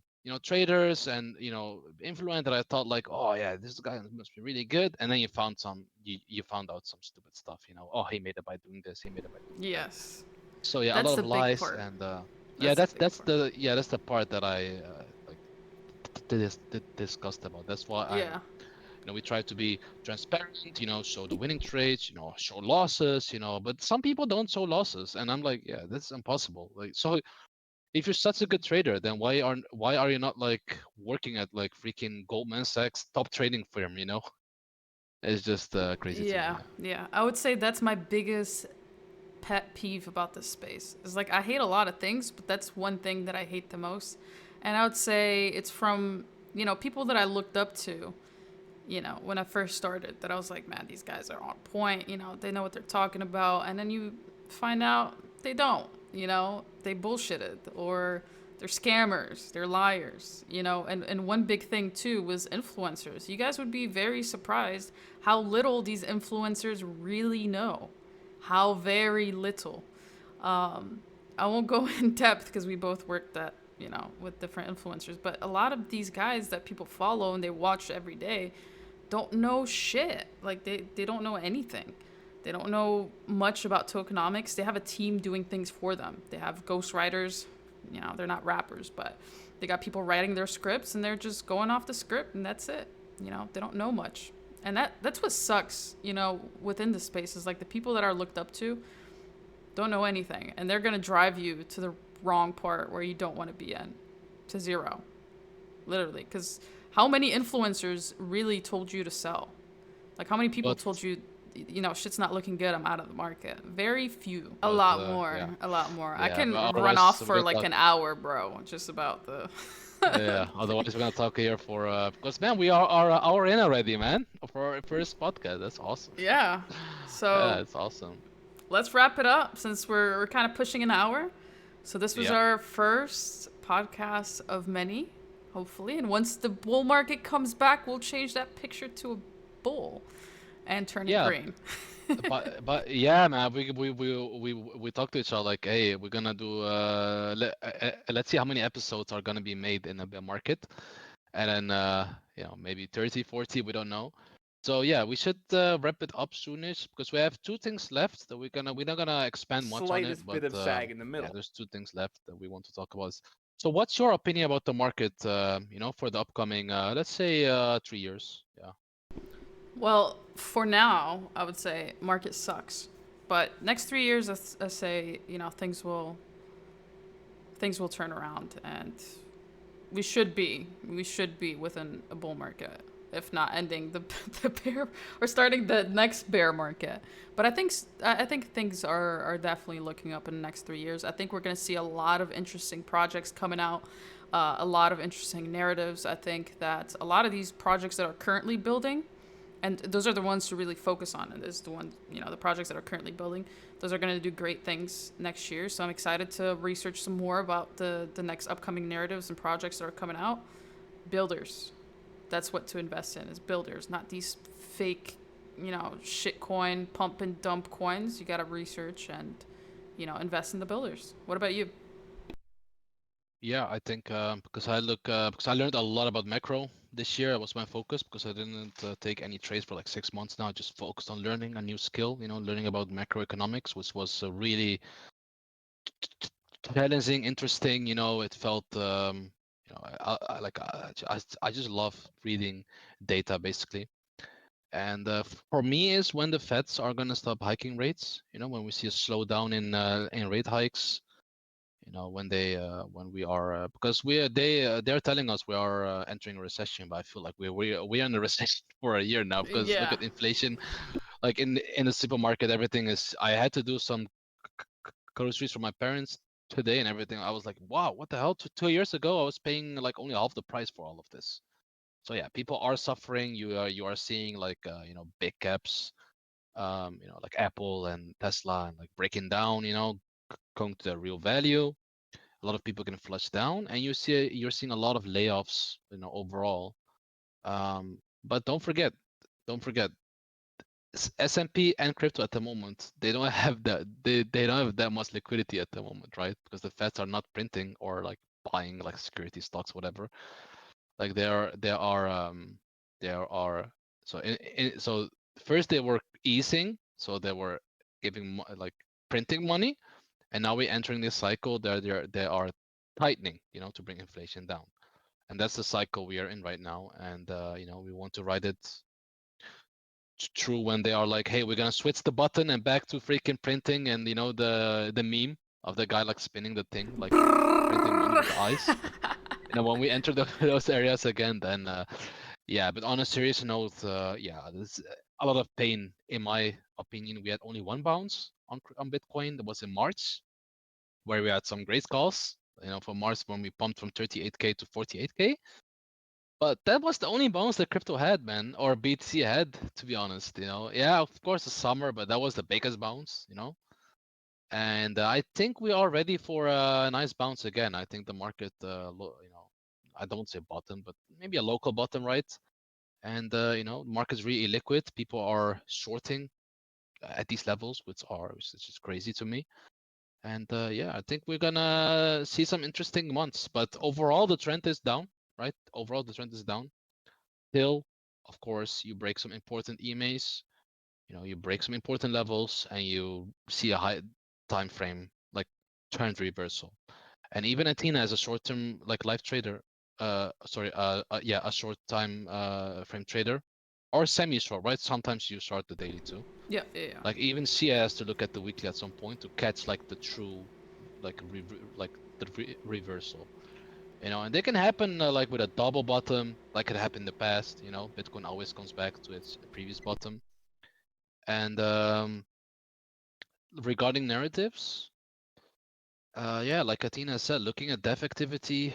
traders and influencers that I thought like, oh yeah, this guy must be really good, and then you found out some stupid stuff. You know, oh, he made it by doing this, he made it by doing that. Yes. So yeah, a That's lot the of big lies, part. and yeah, That's the big part. that's the part that I like discussed about. That's why Yeah. we try to be transparent, show the winning trades, show losses, but some people don't show losses, and I'm like, yeah, that's impossible. Like, so if you're such a good trader, then why are you not like working at like freaking Goldman Sachs top trading firm? It's just crazy to me. Yeah. Yeah. I would say that's my biggest pet peeve about this space. Is like I hate a lot of things, but that's one thing that I hate the most. And I would say it's from, people that I looked up to, when I first started, that I was like, man, these guys are on point, they know what they're talking about. And then you find out they don't, they bullshitted or they're scammers, they're liars, and one big thing too was influencers. You guys would be very surprised how little these influencers really know. How very little. I won't go in depth because we both worked at, with different influencers, but a lot of these guys that people follow and they watch every day don't know shit. Like they don't know anything. They don't know much about tokenomics. They have a team doing things for them. They have ghostwriters. They're not rappers, but they got people writing their scripts and they're just going off the script and that's it. They don't know much. And that's what sucks, within the space is like the people that are looked up to don't know anything. And they're going to drive you to the wrong part where you don't want to be in, to zero. Literally. Because how many influencers really told you to sell? Like how many people But told you, shit's not looking good, I'm out of the market? Very few. A but lot more. yeah, A lot more. I yeah. can But run otherwise, off for we're like talking. an hour, bro. Just about the Yeah, otherwise we're gonna talk here for because man, we are an hour in already, man, for our first podcast. That's awesome. Yeah. Yeah, So it's awesome. let's wrap it up since we're kind of pushing an hour. So this was Yeah, our first podcast of many, hopefully. And once the bull market comes back, we'll change that picture to a bull and turn it yeah, green. but yeah, man, we talked to each other like, hey, we're gonna do let's see how many episodes are gonna be made in a bear market, and then maybe 30, 40, we don't know. So yeah, we should wrap it up soonish because we have two things left that we're not gonna expand much on it, Slightest but bit of sag in the yeah, middle. there's two things left that we want to talk about. So what's your opinion about the market, for the upcoming let's say 3 years? Yeah. Well, for now, I would say market sucks. But next 3 years, I say, things will turn around, and we should be within a bull market, if not ending the the bear or starting the next bear market. But I think things are definitely looking up in the next 3 years. I think we're going to see a lot of interesting projects coming out, a lot of interesting narratives. I think that a lot of these projects that are currently building, and those are the ones to really focus on. And is the ones, the projects that are currently building. Those are going to do great things next year. So I'm excited to research some more about the next upcoming narratives and projects that are coming out. Builders, that's what to invest in, is builders, not these fake, shit coin pump and dump coins. You got to research and, invest in the builders. What about you? Yeah, I think because I learned a lot about macro this year. It was my focus because I didn't take any trades for like 6 months now. I just focused on learning a new skill, learning about macroeconomics, which was really challenging, interesting. It felt I just love reading data basically. And for me is when the Feds are gonna stop hiking rates. When we see a slowdown in rate hikes, when we are because they're telling us we are entering a recession, but I feel like we're in a recession for a year now because look Yeah. at inflation. Like in the supermarket, everything is. I had to do some groceries for my parents today and everything. I was like, wow, what the hell? 2 years ago, I was paying like only half the price for all of this. So yeah, people are suffering. You are seeing like big caps, like Apple and Tesla, and like breaking down, going to their real value. A lot of people getting flushed down, and you're seeing a lot of layoffs, overall. But don't forget, S&P and crypto at the moment, they don't have they don't have that much liquidity at the moment, right? Because the Feds are not printing or like buying like security stocks, whatever. Like there are so first they were easing, so they were giving like printing money, and now we're entering this cycle. They are tightening, to bring inflation down, and that's the cycle we are in right now. And we want to ride it true when they are like, hey, we're gonna switch the button and back to freaking printing, and the meme of the guy like spinning the thing, like printing money with the eyes. When we enter those areas again, then yeah. But on a serious note, yeah, there's a lot of pain in my opinion. We had only one bounce on Bitcoin. That was in March, where we had some great calls. For March when we pumped from 38K to 48K. But that was the only bounce that crypto had, man, or BTC had, to be honest. Yeah, of course the summer, but that was the biggest bounce. And I think we are ready for a nice bounce again. I think the market, I don't say bottom, but maybe a local bottom, right? And market's really liquid. People are shorting at these levels, which is just crazy to me. And yeah, I think we're gonna see some interesting months. But overall, the trend is down, right? Overall, the trend is down. Till, of course, you break some important EMAs. You break some important levels, and you see a high time frame like trend reversal. And even Athena as a short-term like live trader, yeah, a short time frame trader, or semi-short, right? Sometimes you short the daily too. Yeah, yeah, yeah. Like even she has to look at the weekly at some point to catch like the true, like reversal. And they can happen like with a double bottom, like it happened in the past. Bitcoin always comes back to its previous bottom. And regarding narratives, Yeah, like Katina said, looking at dev activity,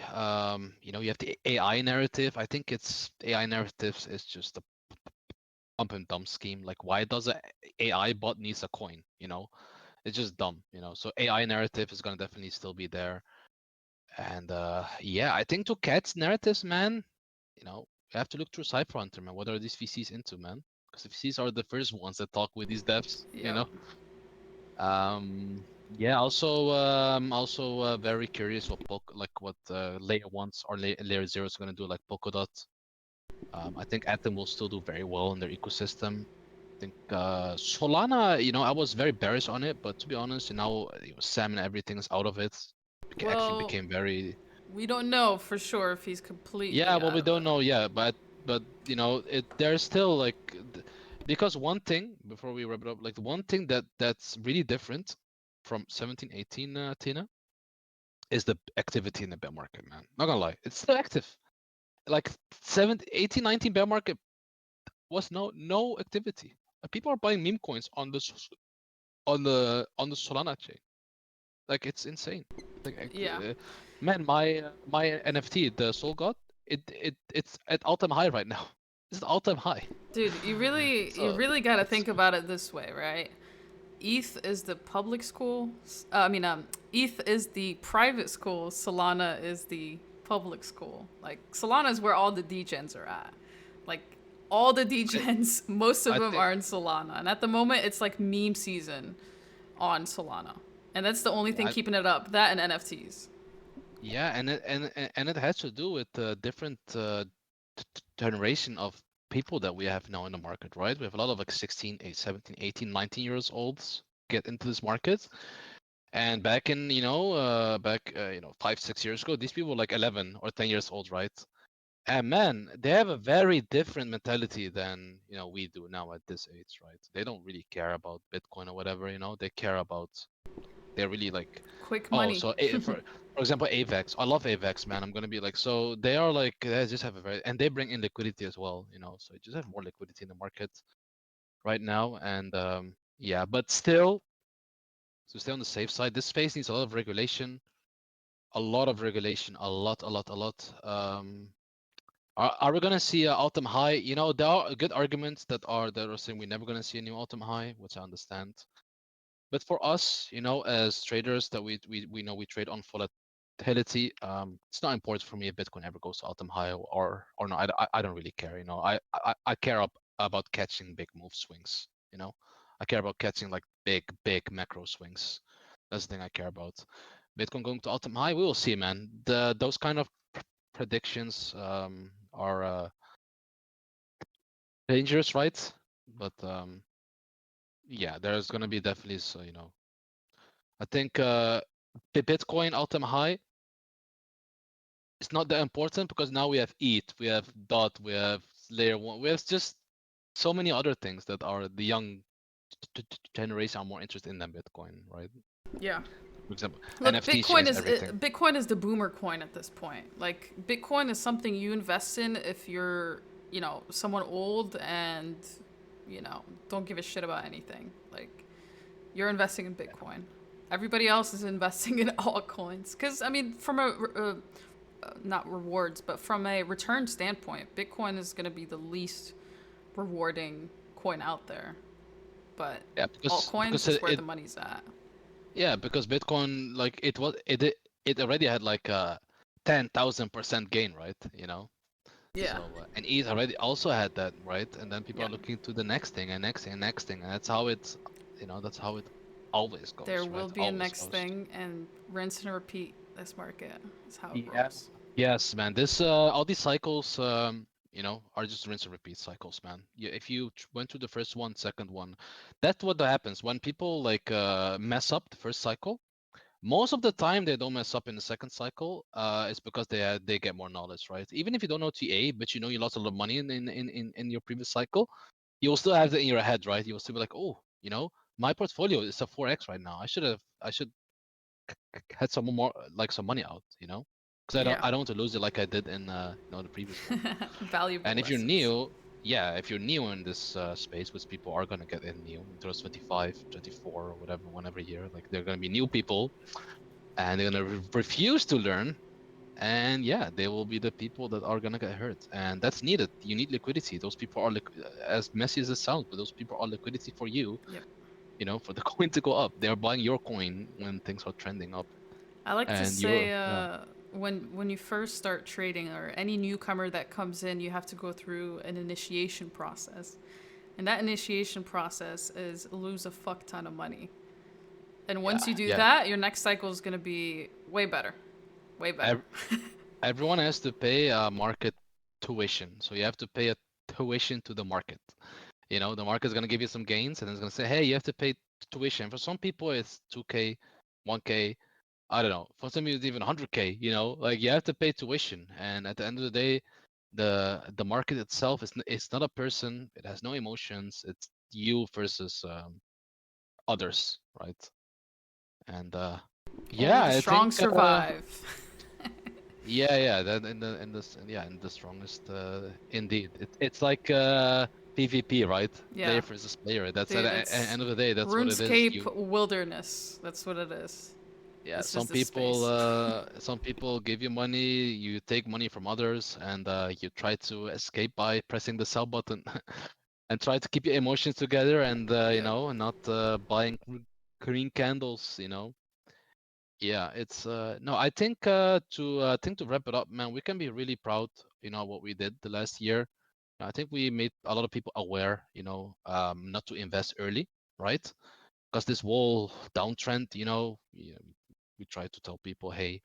you know, you have the AI narrative. I think it's AI narratives is just a pump and dump scheme. Like, why does a AI bot needs a coin? You know, it's just dumb. You know, so AI narrative is gonna definitely still be there. And yeah, I think to catch narratives, man, you know, you have to look through Cypher Hunter, man. What are these VCs into, man? Because the VCs are the first ones that talk with these devs. You Yeah. know. Yeah, also very curious what layer ones or layer zero is gonna do, like Polkadot. I think Atom will still do very well in their ecosystem. I think Solana, you know, I was very bearish on it, but to be honest, you know, Sam and everything is out of it. Actually Well, became very. we don't know for sure if he's Yeah, completely well, out we of don't it. know, yeah, but you know, there's still like because one thing before we wrap it up, like the one thing that's really different from 17, 18, Tina, is the activity in the bear market, man. Not gonna lie, it's still active. Like 17, 18, 19 bear market was no activity. People are buying meme coins on the Solana chain. Like it's insane. Like Yeah. man, my NFT, the Soul God, it's at all-time high right now. It's at all-time high. Dude, you So really got to it's think about it this way, right? ETH is the public school. I mean, ETH is the private school. Solana is the public school. Like Solana is where all the degens are at. Like all the I, degens, most of I them think are in Solana, and at the moment it's like meme season on Solana, and that's the only thing I, keeping it up. That and NFTs. yeah, and it has to do with the different generation of people that we have now in the market, right? We have a lot of like 16, 17, 18, 19 years olds get into this market. And back in, you know, 5, 6 years ago, these people were like 11 or 10 years old, right? And man, they have a very different mentality than, you know, we do now at this age, right? They don't really care about Bitcoin or whatever, you know, they care about, they're really like, Quick oh, money. so for example, AVAX. I love AVAX, man. I'm gonna be like, so they are like, they just have a very, and they bring in liquidity as well, you know, so you just have more liquidity in the market right now. And yeah, but still, to stay on the safe side, this space needs a lot of regulation, a lot of regulation, a lot, a lot, a lot. Are we gonna see an all-time high? You know, there are good arguments that are saying we're never gonna see a new all-time high, which I understand. But for us, you know, as traders that we know we trade on volatility, it's not important for me if Bitcoin ever goes to all-time high or no. I don't really care. You know, I care about catching big move swings. You know, I care about catching like big macro swings. That's the thing I care about. Bitcoin going to all-time high, we will see, man. Those kind of predictions are dangerous, right? But yeah, there's gonna be definitely so you know. I think the Bitcoin all-time high is not that important because now we have ETH, we have DOT, we have Layer One, we have just so many other things that are the young generation are more interested in than Bitcoin, right? Yeah. For example, Look, NFTs change everything. Bitcoin is the boomer coin at this point. Like Bitcoin is something you invest in if you're, someone old and, don't give a shit about anything. Like you're investing in Bitcoin. Everybody else is investing in altcoins. Because I mean, from not rewards, but from a return standpoint, Bitcoin is going to be the least rewarding coin out there. But Yeah, because altcoins is where the money's at. yeah, because Bitcoin like it already had like a 10,000% gain, right? You know. Yeah. So and ETH already also had that, right? And then people Yeah. are looking to the next thing and next thing and next thing, and that's how it's, you know, that's how it always There goes, right? will be a Always next goes. thing, and rinse and repeat this market is how it Yeah. rolls. Yes, man. This all these cycles, you know, are just rinse and repeat cycles, man. Yeah, if you went through the first one, second one, that's what happens when people like mess up the first cycle. Most of the time, they don't mess up in the second cycle. It's because they get more knowledge, right? Even if you don't know TA, but you know you lost a lot of money in your previous cycle, you will still have it in your head, right? You will still be like, oh, you know, my portfolio is a 4x right now. I should had some more like some money out, you know, because Yeah. I don't want to lose it like I did in you know the previous one. Valuable And if you're lessons. new, yeah, if you're new in this space, which people are gonna get in new in 2025, 24, or whatever, one every year, like they're gonna be new people. and they're gonna refuse to learn. And yeah, they will be the people that are gonna get hurt, and that's needed. You need liquidity. Those people are as messy as it sounds, but those people are liquidity for you. Yep. You know, for the coin to go up. They're buying your coin when things are trending up, I like to and say you're yeah when you first start trading or any newcomer that comes in, you have to go through an initiation process. And that initiation process is lose a fuck ton of money. And yeah once you do yeah. that, your next cycle is going to be way better. Way better. Everyone has to pay a market tuition, so you have to pay a tuition to the market. You know, the market's gonna give you some gains, and it's gonna say, hey, you have to pay tuition. For some people, it's 2K, 1K. I don't know. For some people, it's even 100K. You know, like you have to pay tuition, and at the end of the day, the market itself is it's not a person. It has no emotions. It's you versus others, right? And Only yeah, the I strong think survive. yeah, that in the strongest indeed. It's like PvP, right? Player Yeah. versus player. That's at Dude, the it's end of the day, that's what it is. RuneScape wilderness. That's what it is. Yeah, It's just the space. some people give you money, you take money from others, and you try to escape by pressing the sell button and try to keep your emotions together, and you Yep. know, not buying green candles, you know. Yeah, it's no, I think to wrap it up, man, we can be really proud, you know, what we did the last year. I think we made a lot of people aware, you know, not to invest early, right? Because this whole downtrend, you know, we try to tell people, hey,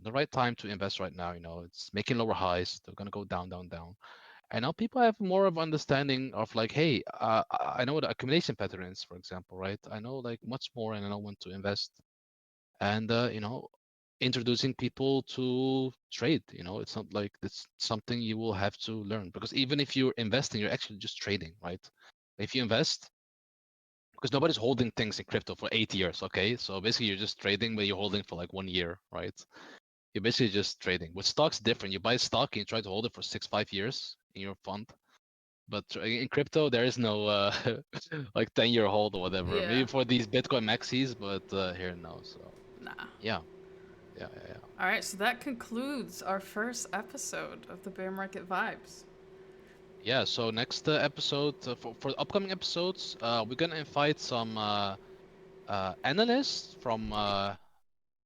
the right time to invest right now, you know, it's making lower highs, they're gonna go down, down, down. And now people have more of understanding of like, hey, I know what the accumulation pattern is, for example, right? I know like much more, and I know when to invest. And you know, introducing people to trade, you know, it's not like it's something you will have to learn, because even if you're investing, you're actually just trading, right? If you invest, because nobody's holding things in crypto for 8 years, okay? So basically you're just trading, but you're holding for like 1 year, right? You're basically just trading. With stocks, different. You buy stock and you try to hold it for 6, 5 years in your fund. But in crypto, there is no like 10-year hold or whatever. Yeah. Maybe for these Bitcoin maxis, but here no. So Nah. yeah, yeah. All right, so that concludes our first episode of the Bear Market Vibes. Yeah, so next episode, for upcoming episodes, we're gonna invite some analysts from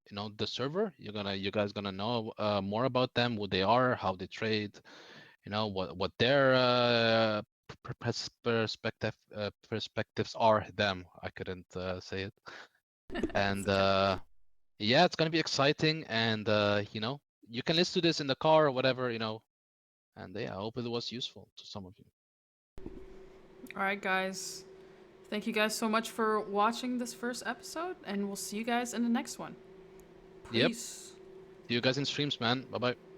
you know, the server. You guys gonna know more about them, who they are, how they trade, you know, what their perspectives are. Them, I couldn't say it. It's And okay. yeah, it's gonna be exciting, and you know, you can listen to this in the car or whatever, you know. And yeah, I hope it was useful to some of you. All right, guys. Thank you guys so much for watching this first episode, and we'll see you guys in the next one. Yep. Peace. See you guys in streams, man. Bye bye.